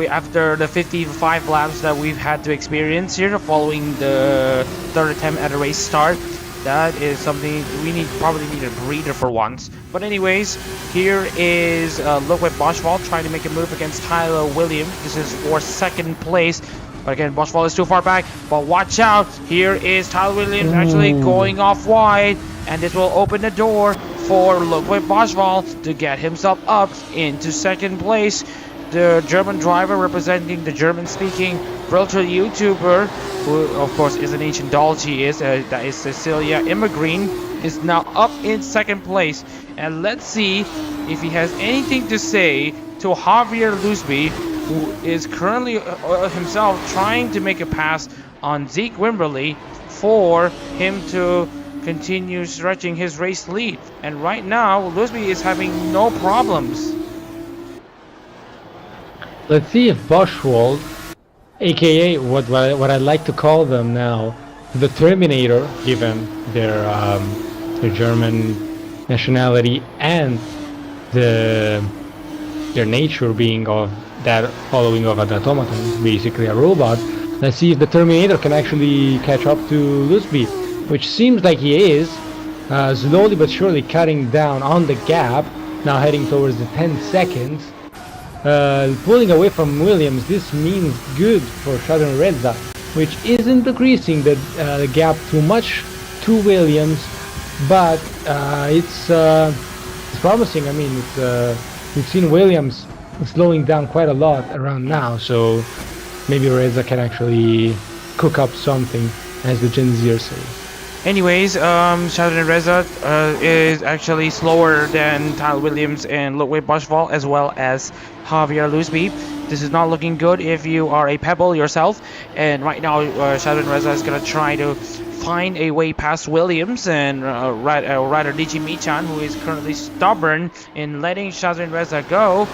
after the 55 laps that we've had to experience here following the third attempt at a race start, that is something we probably need a breather for once. But anyways, here is Ludwig Boschwald trying to make a move against Tyler Williams. This is for 2nd place. But again, Boschwald is too far back. But watch out, here is Tyler Williams actually going off wide, and this will open the door for Ludwig Boschwald to get himself up into 2nd place. The German driver representing the German-speaking virtual YouTuber, who of course is an ancient doll, that is Cecilia Immergreen, is now up in 2nd place. And let's see if he has anything to say to Javier Lusby, who is currently himself trying to make a pass on Zeke Wimberly for him to continue stretching his race lead. And right now, Lusby is having no problems. Let's see if Boschwald, aka what I like to call them now, the Terminator, given their German nationality and their nature being of that following of an automaton, basically a robot. Let's see if the Terminator can actually catch up to Lusby, which seems like he is, slowly but surely cutting down on the gap, now heading towards the 10 seconds. Pulling away from Williams, this means good for Shadran Reza, which isn't decreasing the gap too much to Williams, but it's promising. I mean, we've seen Williams slowing down quite a lot around now, so maybe Reza can actually cook up something, as the Gen Zers say. Anyways, Shadran Reza is actually slower than Tyler Williams and Ludwig Boschwald, as well as Javier Lusby. This is not looking good if you are a Pebble yourself. And right now, Shadran Reza is going to try to find a way past Williams and rather Nichi Michan, who is currently stubborn in letting Shadran Reza go.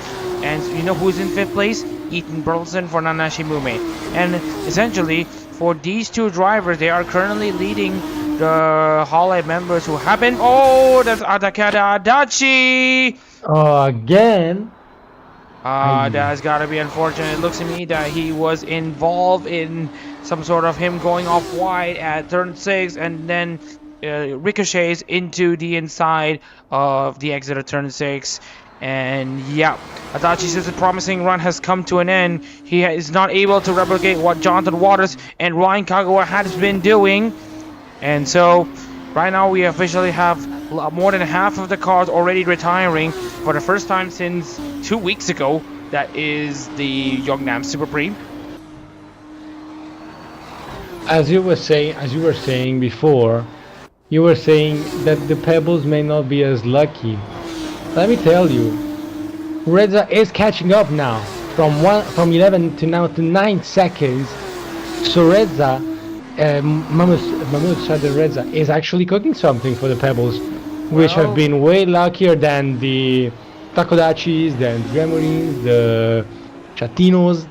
And you know who's in 5th place? Ethan Burleson for Nanashi Mume. And essentially, for these two drivers, they are currently leading the Hololive members who have been... Oh, that's Atakada Adachi! Again? That's gotta be unfortunate. It looks to me that he was involved in some sort of him going off wide at turn 6 and then ricochets into the inside of the exit of turn 6. And yeah, Adachi says the promising run has come to an end. He is not able to replicate what Jonathan Waters and Ryan Kagawa has been doing. And so right now we officially have more than half of the cars already retiring for the first time since 2 weeks ago. That is the Yongnam Super Prix. As you were saying before, you were saying that the pebbles may not be as lucky. Let me tell you, Reza is catching up now from 11 to now to 9 seconds. So Reza, Mahmoud Sadr Reza is actually cooking something for the pebbles, which have been way luckier than the Takodachis, than the Gremlins, the Chatinos,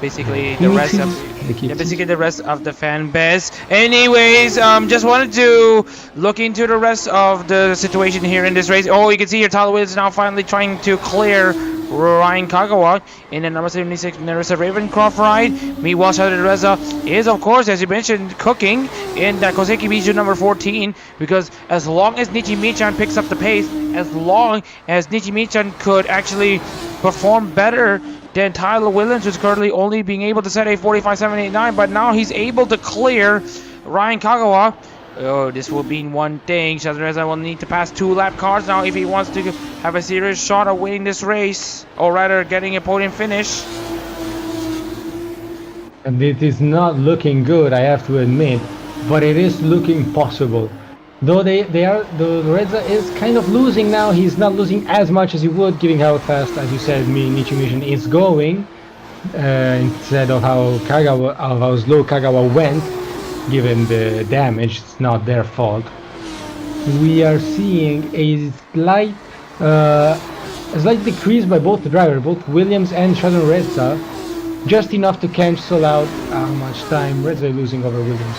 basically the rest of the fan base. Anyways, just wanted to look into the rest of the situation here in this race. Oh, you can see here Tyler Williams now finally trying to clear Ryan Kagawa in the number 76 Narissa Ravencroft ride. Meanwhile, Shadow Reza is, of course, as you mentioned, cooking in that Koseki Biju number 14, because as long as Nichi Michan picks up the pace, as long as Nichi Michan could actually perform better than Tyler Williams, who's currently only being able to set a 45.789, but now he's able to clear Ryan Kagawa. Oh, this will mean one thing. Shazareza will need to pass 2 lap cars now if he wants to have a serious shot at winning this race, or rather getting a podium finish. And it is not looking good, I have to admit, but it is looking possible. Though the Reza is kind of losing now, he's not losing as much as he would, given how fast, as you said, Nichi Mission is going, instead of how slow Kagawa went. Given the damage, it's not their fault. We are seeing a slight decrease by both the drivers, both Williams and Sheldon Reza, just enough to cancel out how much time Reza is losing over Williams.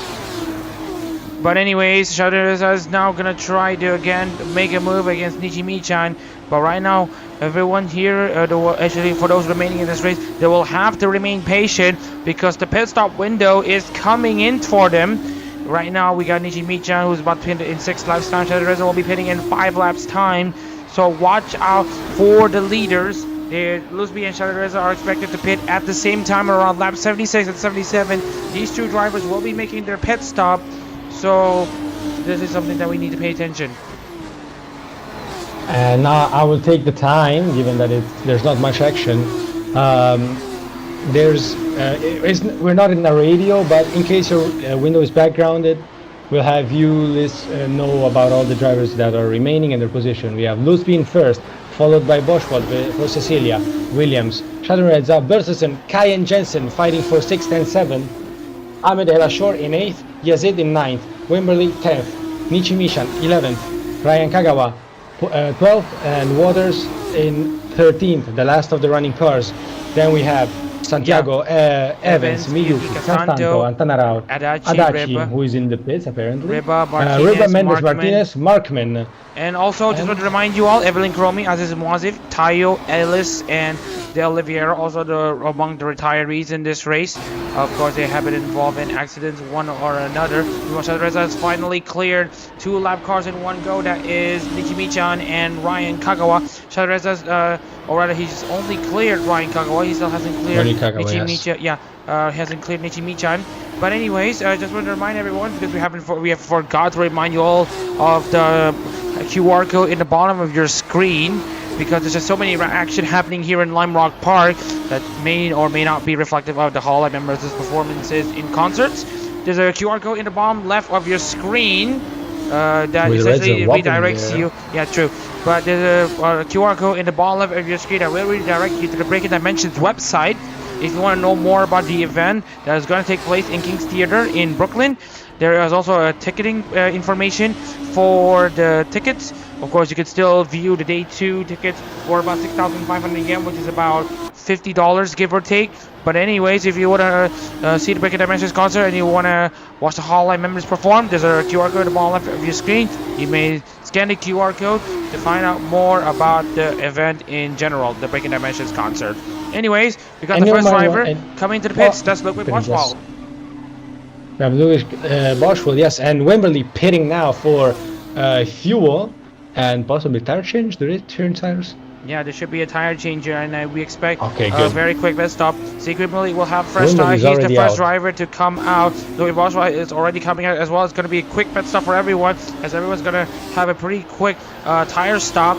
But anyways, Sheldon Reza is now gonna try to again make a move against Nichi Michan. But right now, everyone here, actually for those remaining in this race, they will have to remain patient because the pit stop window is coming in for them. Right now, we got Nichi Michan, who's about to pit in 6 laps time. Shadow Reza will be pitting in 5 laps time. So watch out for the leaders. Lusby and Shadow Reza are expected to pit at the same time around lap 76 and 77. These 2 drivers will be making their pit stop. So this is something that we need to pay attention. And now I will take the time, given that there's not much action. We're not in a radio, but in case your window is backgrounded, we'll have you know about all the drivers that are remaining in their position. We have Lusby in first, followed by Boschwald for Cecilia, Williams, Shadow Reza, Bertelsen, Kai and Jensen fighting for 6th and 7th, Ahmed El Ashor in 8th, Yazid in 9th, Wimberley 10th, Nichi Michan 11th, Ryan Kagawa 12th, and Waters in 13th, the last of the running cars. Then we have Santiago, Evans, Miyuki, Castanto, Antanarao, Adachi, who is in the pits apparently, Reba Mendes Martinez, Markman. And also, just want to remind you all, Evelyn Cromi, Aziz Moazif, Tayo, Ellis, and De Oliveira, also among the retirees in this race. Of course, they have been involved in accidents, one or another. Shadow Reza has finally cleared 2 lap cars in one go. That is Nichi Michan and Ryan Kagawa. Shadow Reza's, or rather, he's only cleared Ryan Kagawa. He still hasn't cleared Nichi Michan. Yeah, hasn't cleared Nichi Michan. But anyways, I just want to remind everyone, because we have forgot to remind you all of the QR code in the bottom of your screen, because there's just so many action happening here in Lime Rock Park that may or may not be reflective of the Hololive members' performances in concerts. There's a QR code in the bottom left of your screen that essentially redirects you. Yeah, true. But there's a QR code in the bottom left of your screen that will redirect you to the Breaking Dimensions website if you want to know more about the event that is going to take place in King's Theater in Brooklyn. There is also a ticketing information for the tickets. Of course, you can still view the day 2 tickets for about 6,500 yen, which is about $50, give or take. But anyways, if you want to see the Breaking Dimensions concert and you want to watch the Hololive members perform, there's a QR code at the bottom left of your screen. You may scan the QR code to find out more about the event in general, the Breaking Dimensions concert. Anyways, we got the first driver coming to the pits. That's Liquid Watchwall. We have Lewis Boschwell, yes, and Wimberley pitting now for fuel and possibly tire change. There is tires. Yeah, there should be a tire changer, and we expect a very quick pit stop. Wimberley will have fresh tire. He's the first driver to come out. Louis Boschwell is already coming out as well. It's going to be a quick pit stop for everyone, as everyone's going to have a pretty quick tire stop.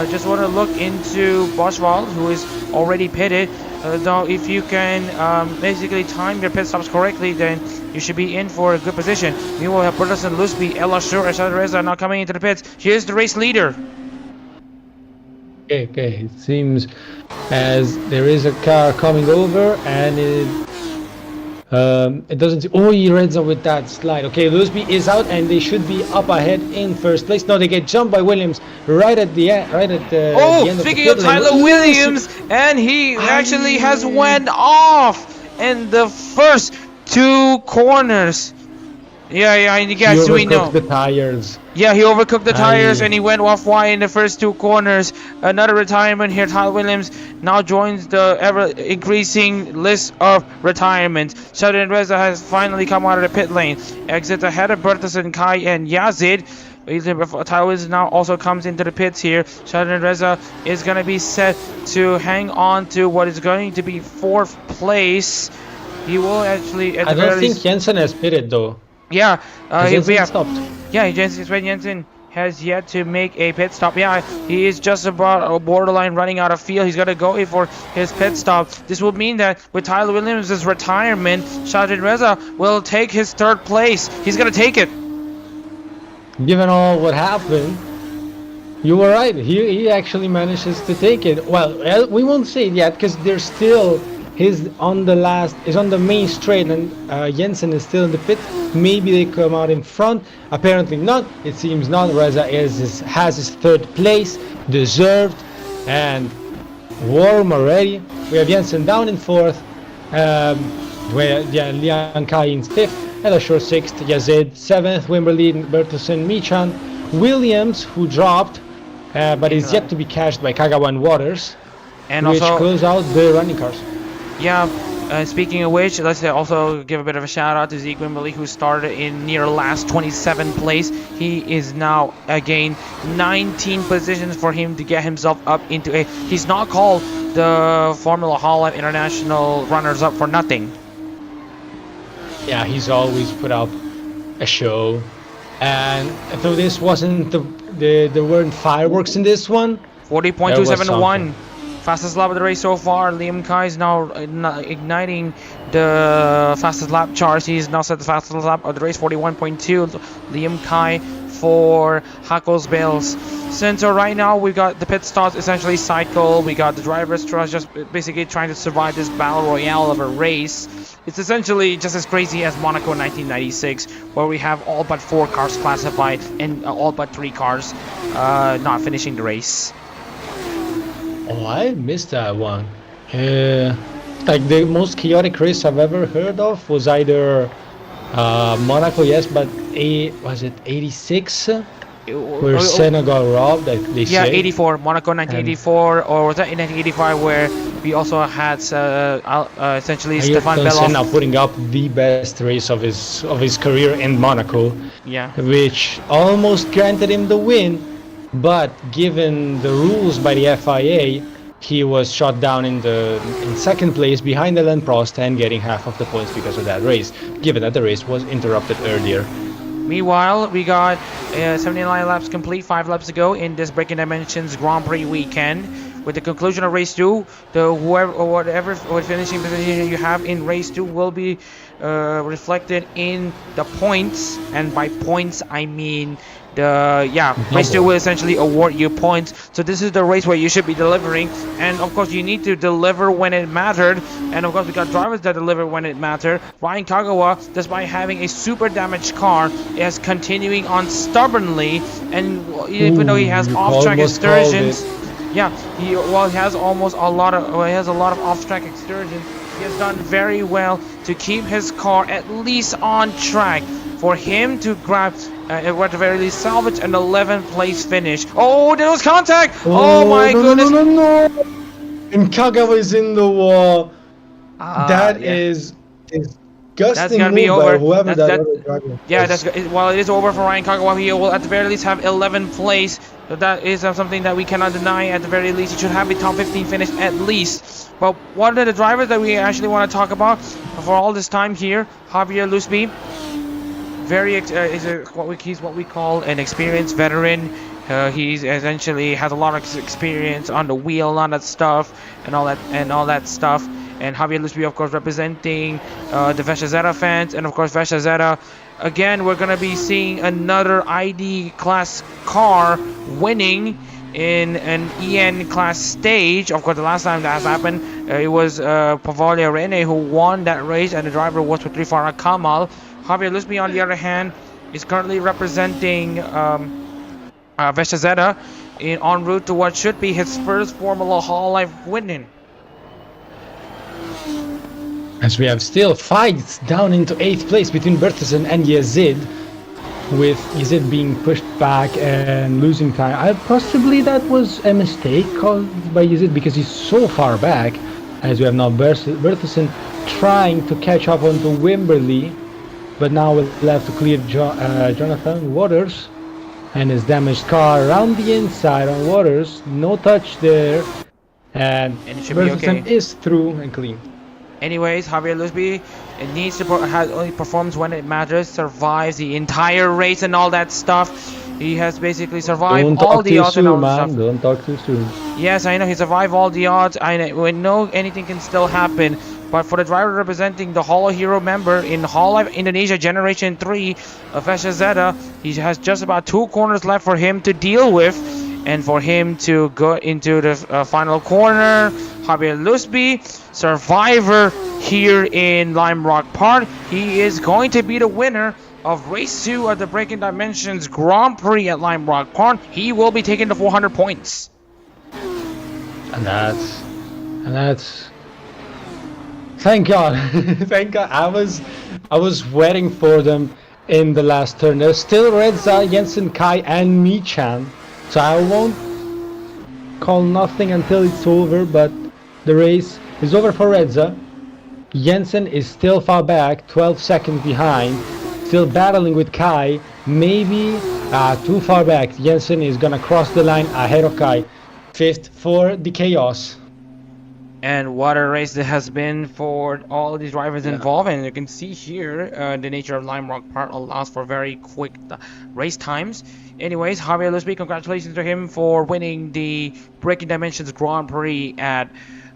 Just want to look into Boschwell, who is already pitted. Though if you can basically time your pit stops correctly, then you should be in for a good position. Meanwhile, we have Burleson, Lusby, El Ashur, and Reza now coming into the pits. He is the race leader. Okay, it seems as there is a car coming over, and it doesn't. Oh, he rides up with that slide. Okay, Lusby is out, and they should be up ahead in first place. No, they get jumped by Williams right at the end. Speaking of Tyler Williams, and he actually has went off in the first 2 corners. Yeah, yes, we know. The tires. Yeah, he overcooked the tires and he went off wide in the first 2 corners. Another retirement here. Tyler Williams now joins the ever-increasing list of retirements. Sheldon Reza has finally come out of the pit lane. Exits ahead of Bertelsen, Kai, and Yazid. Tyler Williams now also comes into the pits here. Sheldon Reza is going to be set to hang on to what is going to be 4th place. He will actually... I don't think Jensen has pitted though. Yeah, stopped. Yeah, Sven Jensen has yet to make a pit stop. Yeah, he is just about borderline running out of fuel. He's got to go for his pit stop. This will mean that with Tyler Williams' retirement, Shahid Reza will take his 3rd place. He's going to take it. Given all what happened, you were right. He actually manages to take it. Well, we won't say it yet because there's still... He's on the main straight, and Jensen is still in the pit. Maybe they come out in front. Apparently not. It seems not. Reza has his 3rd place, deserved and warm already. We have Jensen down in 4th. Lian Kai in 5th, Elashur 6th, Yazid 7th, Wimberley, Bertelsen, Michan, Williams, who dropped, but is yet to be cashed by Kagawa and Waters, and which also close out the running cars. Yeah, speaking of which, let's also give a bit of a shout out to Zeke Wimberley, who started in near last 27th place. He is now again 19 positions for him to get himself up into a... He's not called the Formula Hololive International runners-up for nothing. Yeah, he's always put up a show. And though this wasn't there weren't fireworks in this one. 40.271. Fastest lap of the race so far. Liam Kai is now igniting the fastest lap charge. He's now set the fastest lap of the race, 41.2. Liam Kai for Hackles Bills. So right now we've got the pit stops essentially cycle. We got the drivers just basically trying to survive this battle royale of a race. It's essentially just as crazy as Monaco 1996, where we have all but 4 cars classified and all but 3 cars not finishing the race. Oh, I missed that one. Like the most chaotic race I've ever heard of was either Monaco, yes, but was it 86? Where Senna got robbed, they say? 84, Monaco 1984, or was that in 1985 where we also had essentially Stefan Bellof. Senna putting up the best race of his career in Monaco, which almost granted him the win. But given the rules by the FIA, he was shot down in 2nd place behind Alain Prost and getting half of the points because of that race, given that the race was interrupted earlier. Meanwhile, we got 79 laps complete, 5 laps to go in this Breaking Dimensions Grand Prix weekend. With the conclusion of race 2, whatever finishing position you have in race 2 will be reflected in the points, and by points I mean race 2 will essentially award you points. So this is the race where you should be delivering, and of course you need to deliver when it mattered, and of course we got drivers that deliver when it mattered. Ryan Kagawa, despite having a super damaged car, is continuing on stubbornly, and even though he has off-track excursions, he has a lot of off-track excursions, he has done very well to keep his car at least on track for him to grab, at the very least, salvage an 11th place finish. Oh, there was contact! Oh my goodness! No! And Kagawa is in the wall. That is disgusting gonna be move by over. whoever That's, that that, other driver yeah, was. well, it is over for Ryan Kagawa. He will at the very least have 11th place. So that is something that we cannot deny. At the very least, he should have a top 15 finish at least. But one of the drivers that we actually want to talk about for all this time here, Javier Lusby, he's what we call an experienced veteran. He's essentially has a lot of experience on the wheel, all that stuff, and all that stuff. And Javier Lusby, of course, representing the Vesha fans, and of course Vesha. Again, we're gonna be seeing another ID class car winning in an EN class stage. Of course, the last time that has happened, it was Pavolia Rene who won that race, and the driver was Putrifara Kamal. Javier Lusby, on the other hand, is currently representing Vesha en route to what should be his first Formula Hololive winning. As we have still fights down into 8th place between Bertelsen and Yazid, with Yazid being pushed back and losing time. Possibly that was a mistake caused by Yazid because he's so far back, as we have now Bertelsen trying to catch up onto Wimberley, but now we'll have to clear Jonathan Waters and his damaged car around the inside on Waters. No touch there, and it should be Bertelsen okay. is through and clean. Anyways, Javier Lusby needs to only performs when it matters, survives the entire race and all that stuff. He has basically survived all the odds and all that stuff. Don't talk too soon. Yes, I know he survived all the odds. We know anything can still happen. But for the driver representing the Holo Hero member in Hololive Indonesia Generation 3 of Vesha, he has just about 2 corners left for him to deal with. And for him to go into the final corner, Javier Lusby, survivor here in Lime Rock Park. He is going to be the winner of Race 2 of the Breaking Dimensions Grand Prix at Lime Rock Park. He will be taking the 400 points. And that's thank God. Thank God. I was waiting for them in the last turn. There's still Redza, Jensen, Kai, and Michan. So I won't call nothing until it's over, but the race is over for Redza. Jensen is still far back, 12 seconds behind, still battling with Kai, maybe too far back. Jensen is gonna cross the line ahead of Kai, 5th for the Chaos. And what a race it has been for all these drivers involved. And you can see here the nature of Lime Rock Park allows for very quick race times. Anyways, Javier Lusby, congratulations to him for winning the Breaking Dimensions Grand Prix at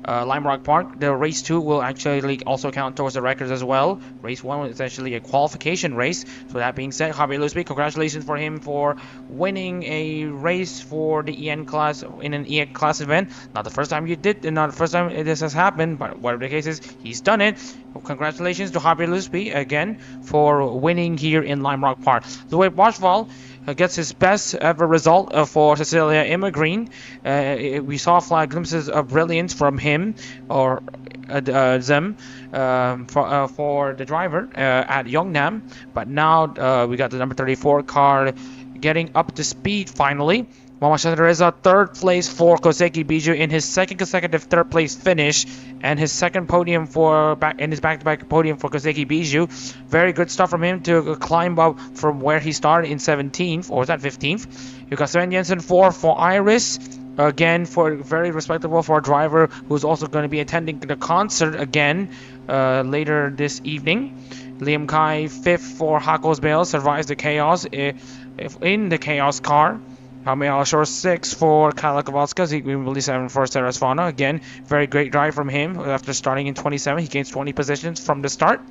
Lime Rock Park. The race 2 will actually also count towards the records as well. Race 1 was essentially a qualification race. So that being said, Javier Lusby, congratulations for him for winning a race for the EN class in an EN class event. Not the first time not the first time this has happened, but whatever the case is, he's done it. Well, congratulations to Javier Lusby again for winning here in Lime Rock Park. Zoe Boschval gets his best ever result for Cecilia Immergreen. We saw glimpses of brilliance from him or them for the driver at Yeongnam, but now we got the number 34 car getting up to speed finally. Mama Reza, 3rd place for Koseki Biju in his 2nd consecutive 3rd place finish, and his 2nd podium back-to-back podium for Koseki Biju. Very good stuff from him to climb up from where he started in 17th, or was that 15th? You got Sven Jensen 4 for Iris. Again, for very respectable for a driver who's also going to be attending the concert again later this evening. Liam Kai 5th for Hakos Bale, survives the chaos in the chaos car. Hamil Shore 6 for Kyle Kowalska, Ziegler 7 for Sarasvana. Again, very great drive from him. After starting in 27, he gains 20 positions from the start.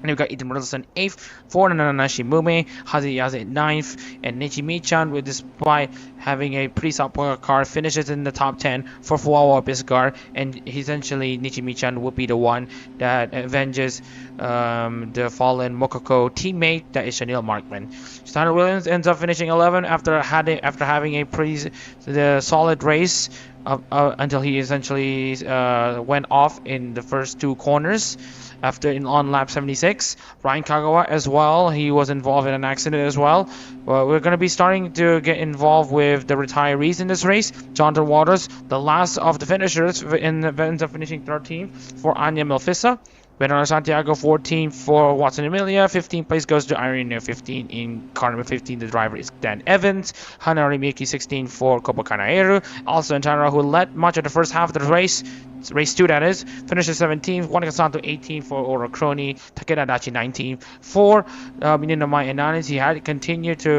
And we've got Ethan Riddleson 8th for Nananashi Mume, Hazi Yaze 9th, and Nichi Michan, despite having a pretty solid car, finishes in the top 10 for Fuawa Bisgar. And essentially, Nichi Michan will be the one that avenges the fallen Mokoko teammate, that is Chanel Markman. Steiner Williams ends up finishing 11 after having a pretty solid race until he essentially went off in the first 2 corners. On lap 76, Ryan Kagawa as well. He was involved in an accident as well. We're going to be starting to get involved with the retirees in this race. Jonathan Waters, the last of the finishers, ends up finishing 13th for Anya Melfissa. Bernardo Santiago 14 for Watson Emilia. 15th place goes to Irene 15 in car number 15. The driver is Dan Evans. Hanari Miki 16 for Kopo Kanaeru. Also Antara, who led much of the first half of the race. Race 2, that is. Finishes 17th. Juan Casanto 18 for Oro Crony. Takeda Adachi 19 for Minino Enanis. He had continued to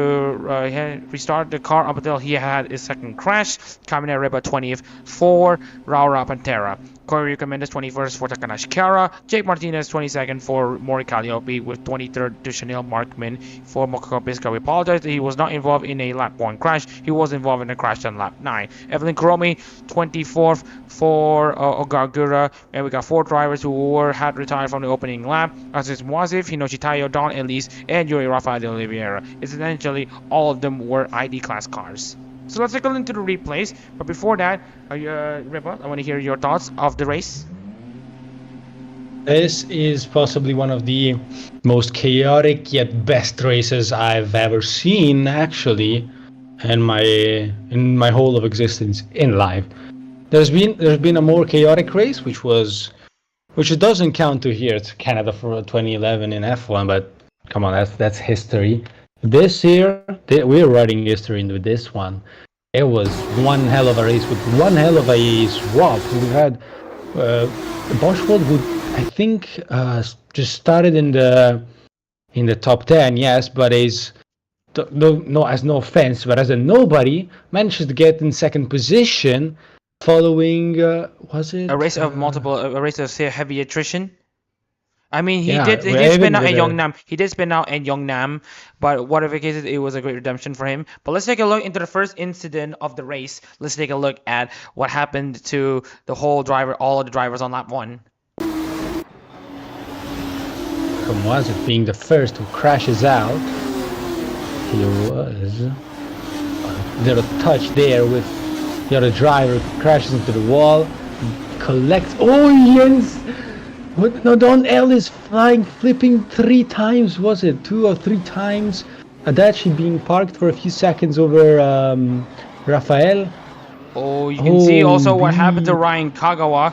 restart the car up until he had his second crash. Kamine Reba 20th for Raura Pantera. Corey Mendes 21st for Takanashi Kara. Jake Martinez 22nd for Mori Calliope with 23rd to Chanel Markman for Mokoko Pisca. We apologize that he was not involved in a lap 1 crash. He was involved in a crash on lap 9. Evelyn Kuromi 24th for Ogagura. And we got 4 drivers who had retired from the opening lap. Aziz Mwazif, Hinoshi Taiyo, Don Elise, and Yuri Rafael de Oliveira. Essentially, all of them were ID class cars. So let's take a look into the replays. But before that, Reba, I want to hear your thoughts of the race. This is possibly one of the most chaotic yet best races I've ever seen, actually, in my whole of existence in live. There's been a more chaotic race, which doesn't count to here. It's Canada for 2011 in F1, but come on, that's history. This year, we're writing history into this one. It was one hell of a race with one hell of a swap. We had Boschwald, who I think just started in the top 10, yes, but as no offense, but as a nobody, managed to get in second position following was it a race of a race of heavy attrition? I mean, he Yeah, did well, spin even out with in the- Yongnam. He did spin out in Yongnam, but whatever case, it was a great redemption for him. But let's take a look into the first incident of the race. Let's take a look at what happened to all of the drivers on lap 1. From was it being the first who crashes out. He was a little touch there with the other driver who crashes into the wall, collects. Oh, Jens! What? No, Don Ellis flipping 3 times, was it? 2 or 3 times. Adachi being parked for a few seconds over Rafael. Oh, you can see also what happened to beep. Ryan Kagawa,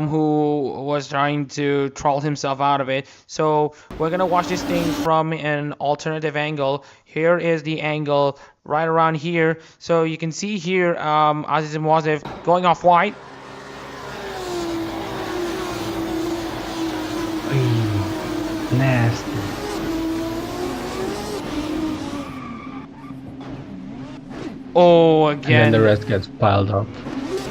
who was trying to troll himself out of it. So we're gonna watch this thing from an alternative angle. Here is the angle right around here. So you can see here Aziz Mwazif going off wide. Nasty. Oh, And again. then the rest gets piled up.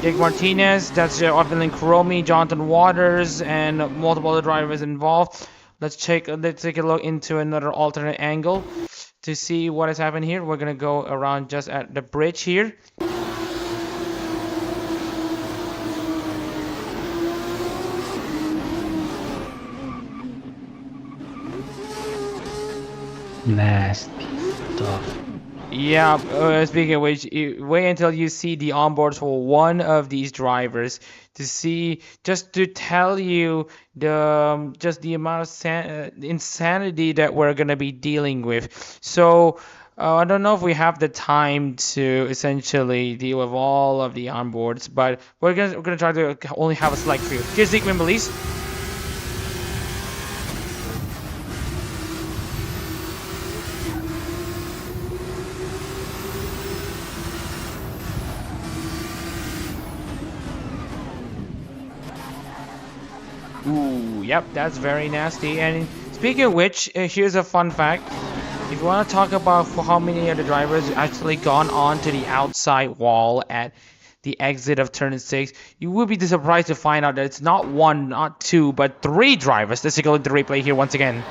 Jake Martinez, that's Evelyn Kuromi, Jonathan Waters, and multiple other drivers involved. Let's take a look into another alternate angle to see what has happened here. We're gonna go around just at the bridge here. Nasty stuff. Yeah, speaking of which, wait until you see the onboards for one of these drivers to see, just to tell you just the amount of insanity that we're gonna be dealing with. So I don't know if we have the time to essentially deal with all of the onboards, but we're gonna try to only have a select few. Here's Zeke Mimbelis. Ooh, yep, that's very nasty. And speaking of which, here's a fun fact. If you want to talk about how many of the drivers actually gone on to the outside wall at the exit of turn 6, you will be surprised to find out that it's not 1, not 2, but 3 drivers. Let's take a look at the replay here once again.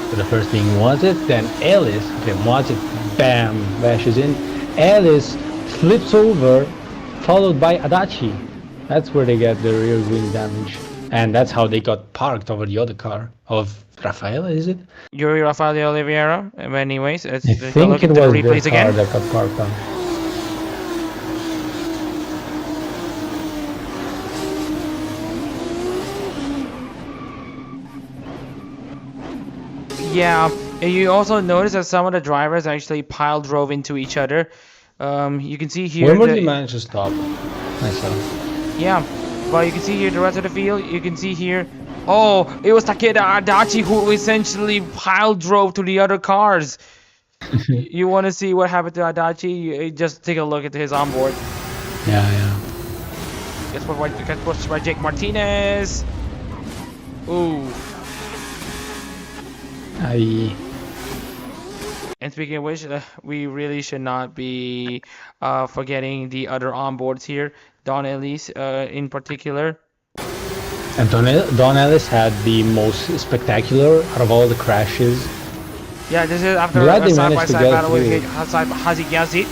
So the first being was it, then Ellis, then was it, bam, bashes in. Ellis flips over, followed by Adachi. That's where they get the rear wing damage. And that's how they got parked over the other car of Rafael, is it? Yuri Rafael de Oliveira. Anyways, let's I take a think look it at the was replays the car again. that got parked on. Yeah, and you also notice that some of the drivers actually pile drove into each other. You can see here When would that- you manage to stop myself? yeah, But you can see here the rest of the field. You can see here. Oh, it was Takeda Adachi who essentially pile drove to the other cars. You want to see what happened to Adachi? Just take a look at his onboard. Yeah. Gets pushed by Jake Martinez. Ooh. And speaking of which, we really should not be forgetting the other onboards here. Don Ellis in particular. And Don Ellis had the most spectacular out of all the crashes. Yeah, this is after a side-by-side battle with Hazik Yazid.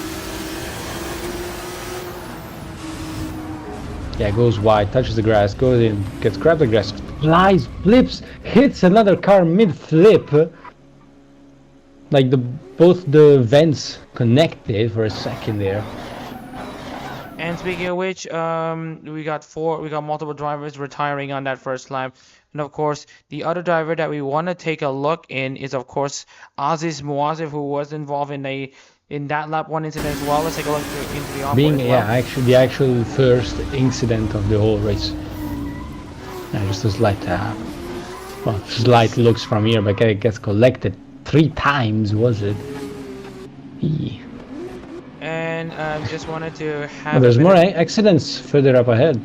Yeah, goes wide, touches the grass, goes in, gets grabbed the grass, flies, flips, hits another car mid-flip. Like both the vents connected for a second there. And speaking of which, we got multiple drivers retiring on that first lap. And of course, the other driver that we want to take a look in is of course Aziz Muazif, who was involved in that lap 1 incident as well. Let's take a look into the onboard actually the actual first incident of the whole race. Yeah, just a slight looks from here, but it gets collected 3 times, was it? Yeah. And just wanted to have. There's more accidents further up ahead.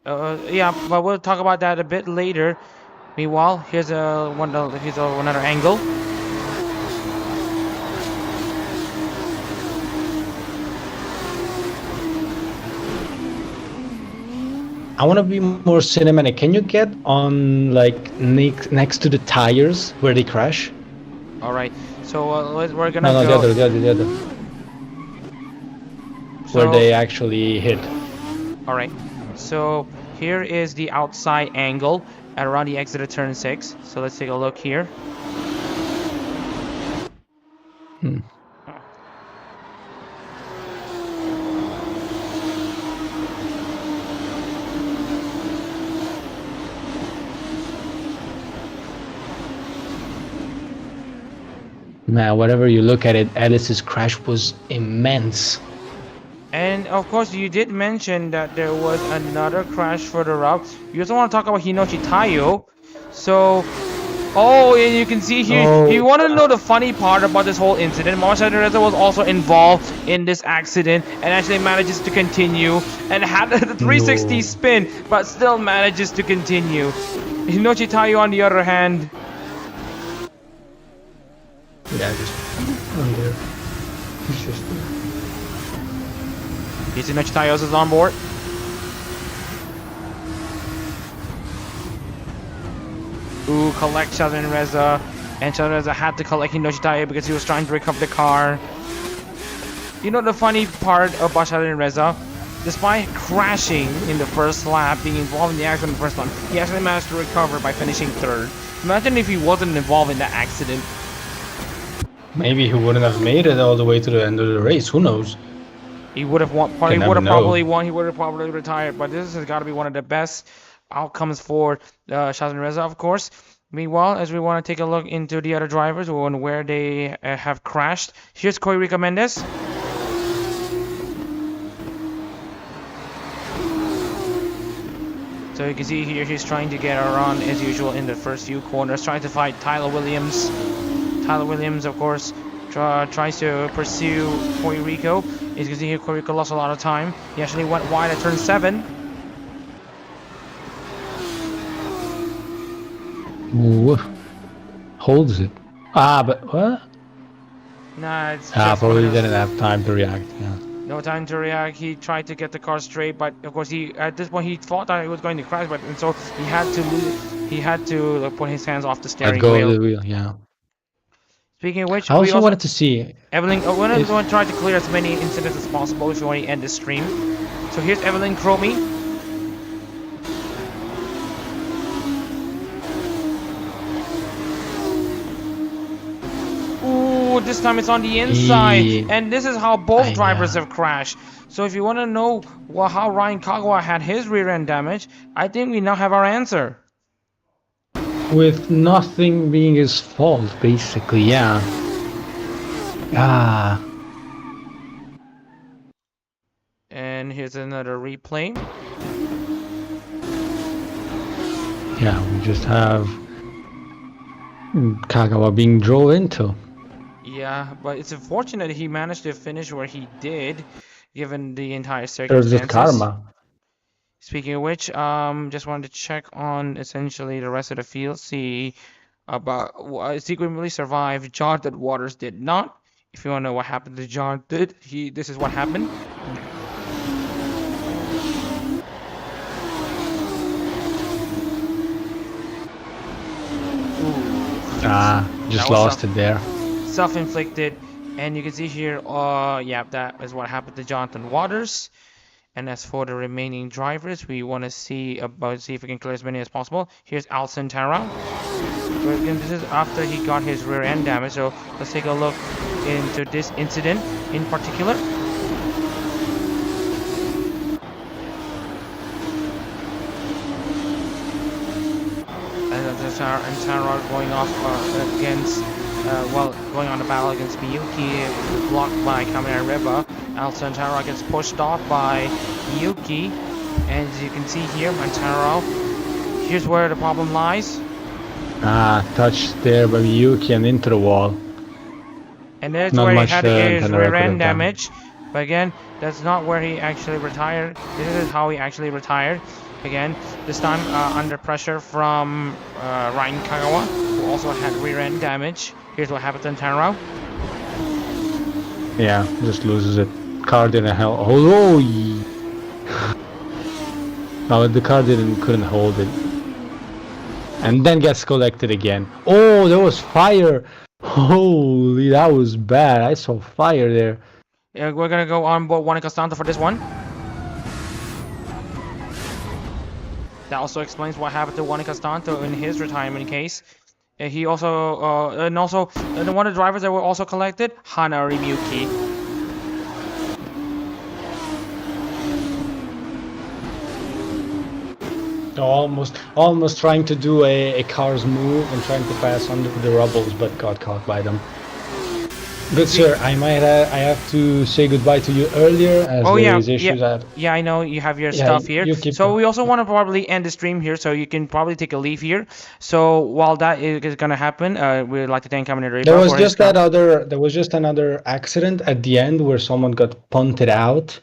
Yeah, but we'll talk about that a bit later. Meanwhile, here's another angle. I want to be more cinematic. Can you get on like next to the tires where they crash? All right. So we're gonna go. No, the other. Where they actually hit. All right. So here is the outside angle at around the exit of turn 6. So let's take a look here. Man, whatever you look at it, Ellis's crash was immense. And of course, you did mention that there was another crash further up. You also want to talk about Hinochi Taiyo. So, and you can see here, you want to know the funny part about this whole incident. Marcel Reza was also involved in this accident and actually manages to continue and had the 360 spin, but still manages to continue. Hinochi Taiyo, on the other hand. Yeah, just on there. He's just there. Hinochi Taiyo's is on board. Ooh, collect Shazin Reza. And Shazin Reza had to collect Hinochi Taiyo because he was trying to recover the car. You know the funny part about Shazin Reza? Despite crashing in the first lap, being involved in the accident in the first lap, he actually managed to recover by finishing 3rd. Imagine if he wasn't involved in that accident. Maybe he wouldn't have made it all the way to the end of the race. Who knows? He would have won. He would have probably won. He would have probably retired. But this has got to be one of the best outcomes for Shazin Reza, of course. Meanwhile, as we want to take a look into the other drivers and where they have crashed, here's Corey Rico Mendes. So you can see here he's trying to get around as usual in the first few corners, trying to fight Tyler Williams. Tyler Williams, of course, tries to pursue Corey Rico. As you can see here, Corey Rico lost a lot of time. He actually went wide at turn 7. Ooh, holds it. But what? Nah, it's probably didn't have time to react. Yeah. No time to react. He tried to get the car straight, but of course at this point he thought that he was going to crash, and so he had to put his hands off the steering wheel. Yeah. Speaking of which, I also wanted to see Evelyn. We're going to try to clear as many incidents as possible if you want to end this stream. So here's Evelyn Cromie. Ooh, this time it's on the inside, and this is how both drivers have crashed. So if you want to know how Ryan Kagawa had his rear end damage, I think we now have our answer. With nothing being his fault, basically, yeah. And here's another replay. Yeah, we just have Kagawa being drove into. Yeah, but it's unfortunate he managed to finish where he did, given the entire There's just circumstances. karma. Speaking of which, just wanted to check on essentially the rest of the field, see about Secretly survived. Jonathan Waters did not. If you want to know what happened to Jonathan, this is what happened. Just lost it there. Self-inflicted, and you can see here, yeah, that is what happened to Jonathan Waters. And as for the remaining drivers, we want to see if we can clear as many as possible. Here's Alcantara. This is after he got his rear end damage. So let's take a look into this incident in particular. And Tara going off against, going on a battle against Miyuki, blocked by Kamen River. Alcantara gets pushed off by Miyuki, and as you can see here, Mantaro, here's where the problem lies. Touched there by Miyuki and into the wall. And there's where he had his rear end damage. But again, that's not where he actually retired. This is how he actually retired. Again, this time under pressure from Ryan Kagawa, who also had rear end damage. Here's what happened to Taro. Yeah, just loses it. Car didn't hold. Oh, no, the car couldn't hold it, and then gets collected again. Oh, there was fire! Holy, that was bad. I saw fire there. Yeah, we're gonna go on board Juan Costanto for this one. That also explains what happened to Juan Costanto in his retirement case. He also, and one of the drivers that were also collected, Hanari Miyuki. Almost trying to do a Carz move and trying to pass under the rubbles, but got caught by them. Good sir, I have to say goodbye to you earlier as there is issues at... Yeah, I know you have your stuff here. So we also want to probably end the stream here, so you can probably take a leave here. So while that is gonna happen, we'd like to thank Kamen River. There was just another accident at the end where someone got punted out.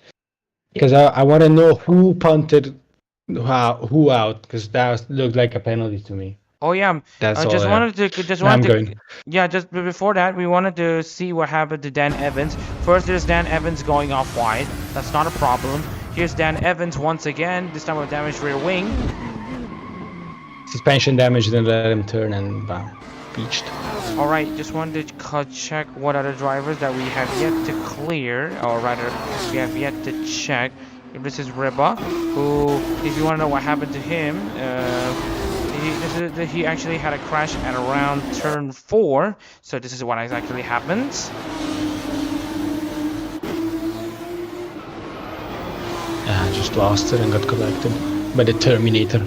Because I want to know who punted who out, because that looked like a penalty to me. Oh yeah, just before that, we wanted to see what happened to Dan Evans. First, there's Dan Evans going off wide. That's not a problem. Here's Dan Evans once again, this time with damaged rear wing. Suspension damage, then let him turn and beached. Alright, just wanted to check what other drivers that we have yet to clear, or rather, we have yet to check. This is Reba, who, if you want to know what happened to him, he actually had a crash at around turn 4, so this is what exactly happens. I just lost it and got collected by the Terminator.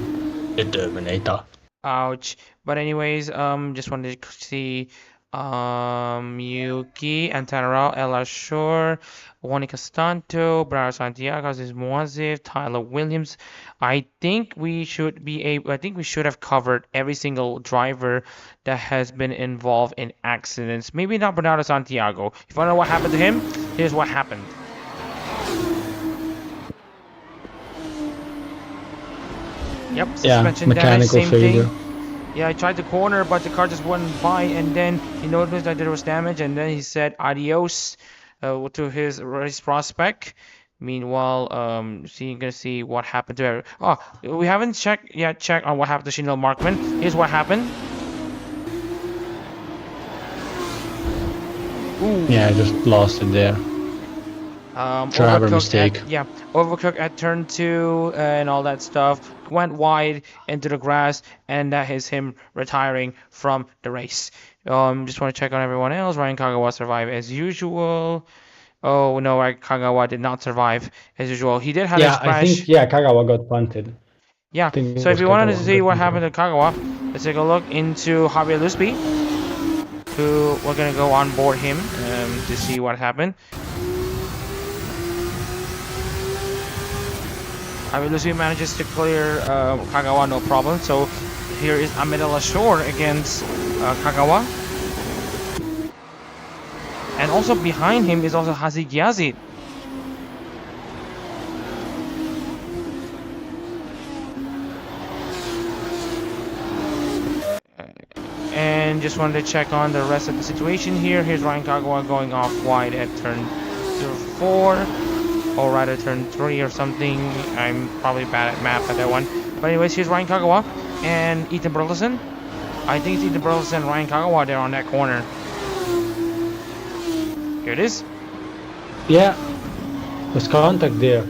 The Terminator. Ouch. But anyways, just wanted to see Yuki, Antanaro, Ella Shore, Juan Costanto, Brad Santiago, Moaziv, Tyler Williams. I think we should have covered every single driver that has been involved in accidents. Maybe not Bernardo Santiago. If you want to know what happened to him, here's what happened. Yep, suspension damage, same failure. Thing. Yeah, I tried to corner, but the car just went by, and then he noticed that there was damage, and then he said adios to his race prospect. Meanwhile, you're gonna see what happened to her. Oh, we haven't checked on what happened to Chanel Markman. Here's what happened. Ooh. Yeah, I just lost it there. Driver mistake. Overcooked at turn 2 and all that stuff. Went wide into the grass, and that is him retiring from the race. Just want to check on everyone else. Ryan Kagawa survived as usual. Oh no, Kagawa did not survive as usual. He did have a crash. Kagawa got punted. Yeah, so if you wanted to see what happened to Kagawa, let's take a look into Javier Lusby, who we're going to go on board him to see what happened. Javier Lusby manages to clear Kagawa, no problem. So here is Amidala Shore against Kagawa. And also behind him is also Hazik Yazid. And just wanted to check on the rest of the situation here. Here's Ryan Kagawa going off wide at turn 4, or rather turn 3 or something. I'm probably bad at math at that one. But anyways, here's Ryan Kagawa and Ethan Burleson. I think it's Ethan Burleson and Ryan Kagawa there on that corner. Here it is. Yeah, there's contact there.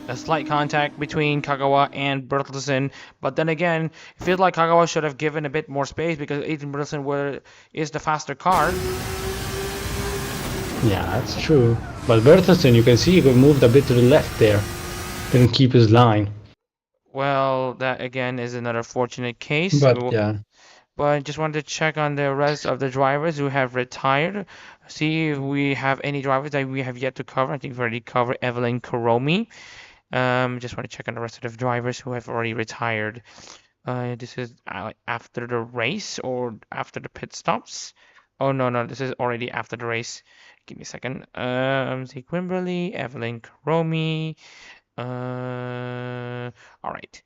A slight contact between Kagawa and Burleson, but then again, it feels like Kagawa should have given a bit more space because Ethan Burleson is the faster car. Yeah, that's true. But Burleson, you can see he moved a bit to the left there. Didn't keep his line. Well, that again is another fortunate case. But yeah. But just wanted to check on the rest of the drivers who have retired. See if we have any drivers that we have yet to cover. I think we've already covered Evelyn Kuromi. Just want to check on the rest of the drivers who have already retired. This is after the race or after the pit stops. Oh, no, this is already after the race. Give me a second. Zeke Wimberly, Evelyn Kuromi. All right.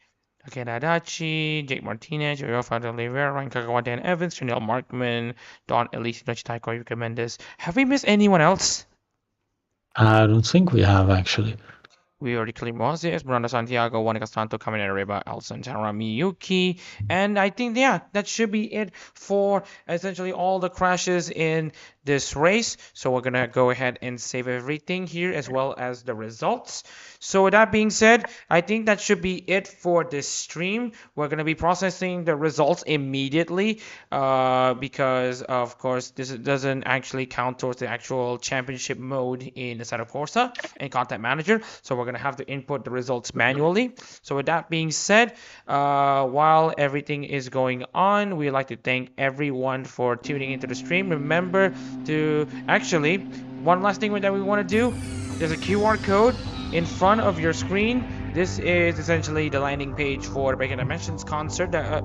Okay, Adachi, Jake Martinez, Yoyofa de Oliveira, Ryan Kagawa, Dan Evans, Chanel Markman, Don Elise, Nochitaiko, Yuka Mendes. Have we missed anyone else? I don't think we have, actually. We already cleared Moses, Miranda Santiago, Juan Castanto, Caminera Reba, Elson, Tara Miyuki. And I think, yeah, that should be it for essentially all the crashes in this race. So we're going to go ahead and save everything here as well as the results. So with that being said, I think that should be it for this stream. We're going to be processing the results immediately because, of course, this doesn't actually count towards the actual championship mode in Assetto Corsa and Content Manager. So we're going to have to input the results manually. So with that being said, while everything is going on, we'd like to thank everyone for tuning into the stream. Remember to actually, one last thing that we want to do, there's a QR code in front of your screen. This is essentially the landing page for the Breaking Dimensions concert that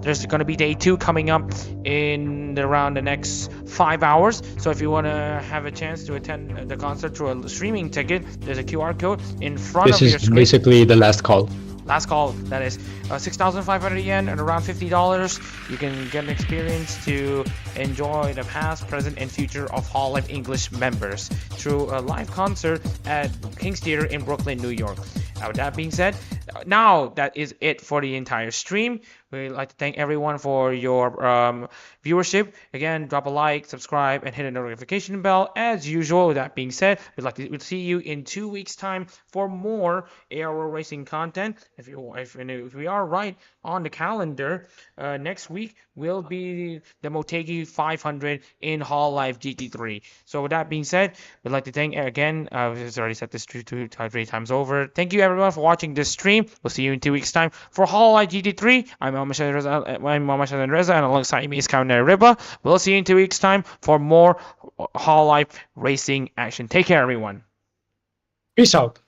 there's gonna be day 2 coming up in around the next 5 hours. So if you want to have a chance to attend the concert through a streaming ticket, there's a QR code in front of your screen. This is basically the last call. Last call, that is 6,500 yen and around $50. You can get an experience to enjoy the past, present, and future of Hololive English members through a live concert at King's Theater in Brooklyn, New York. Now, with that being said, now that is it for the entire stream. We'd like to thank everyone for your viewership. Again, drop a like, subscribe, and hit a notification bell. As usual, with that being said, we'll see you in 2 weeks' time for more ARO racing content. If we are right on the calendar, next week will be the Motegi 500 in Hololive GT3. So with that being said, we'd like to thank again. I've already said this 3 times over. Thank you everyone for watching this stream. We'll see you in 2 weeks' time for Hololive GT3. I'm Mohamed Reza, and alongside me is Caminera Reba. We'll see you in 2 weeks' time for more Hololive racing action. Take care, everyone. Peace out.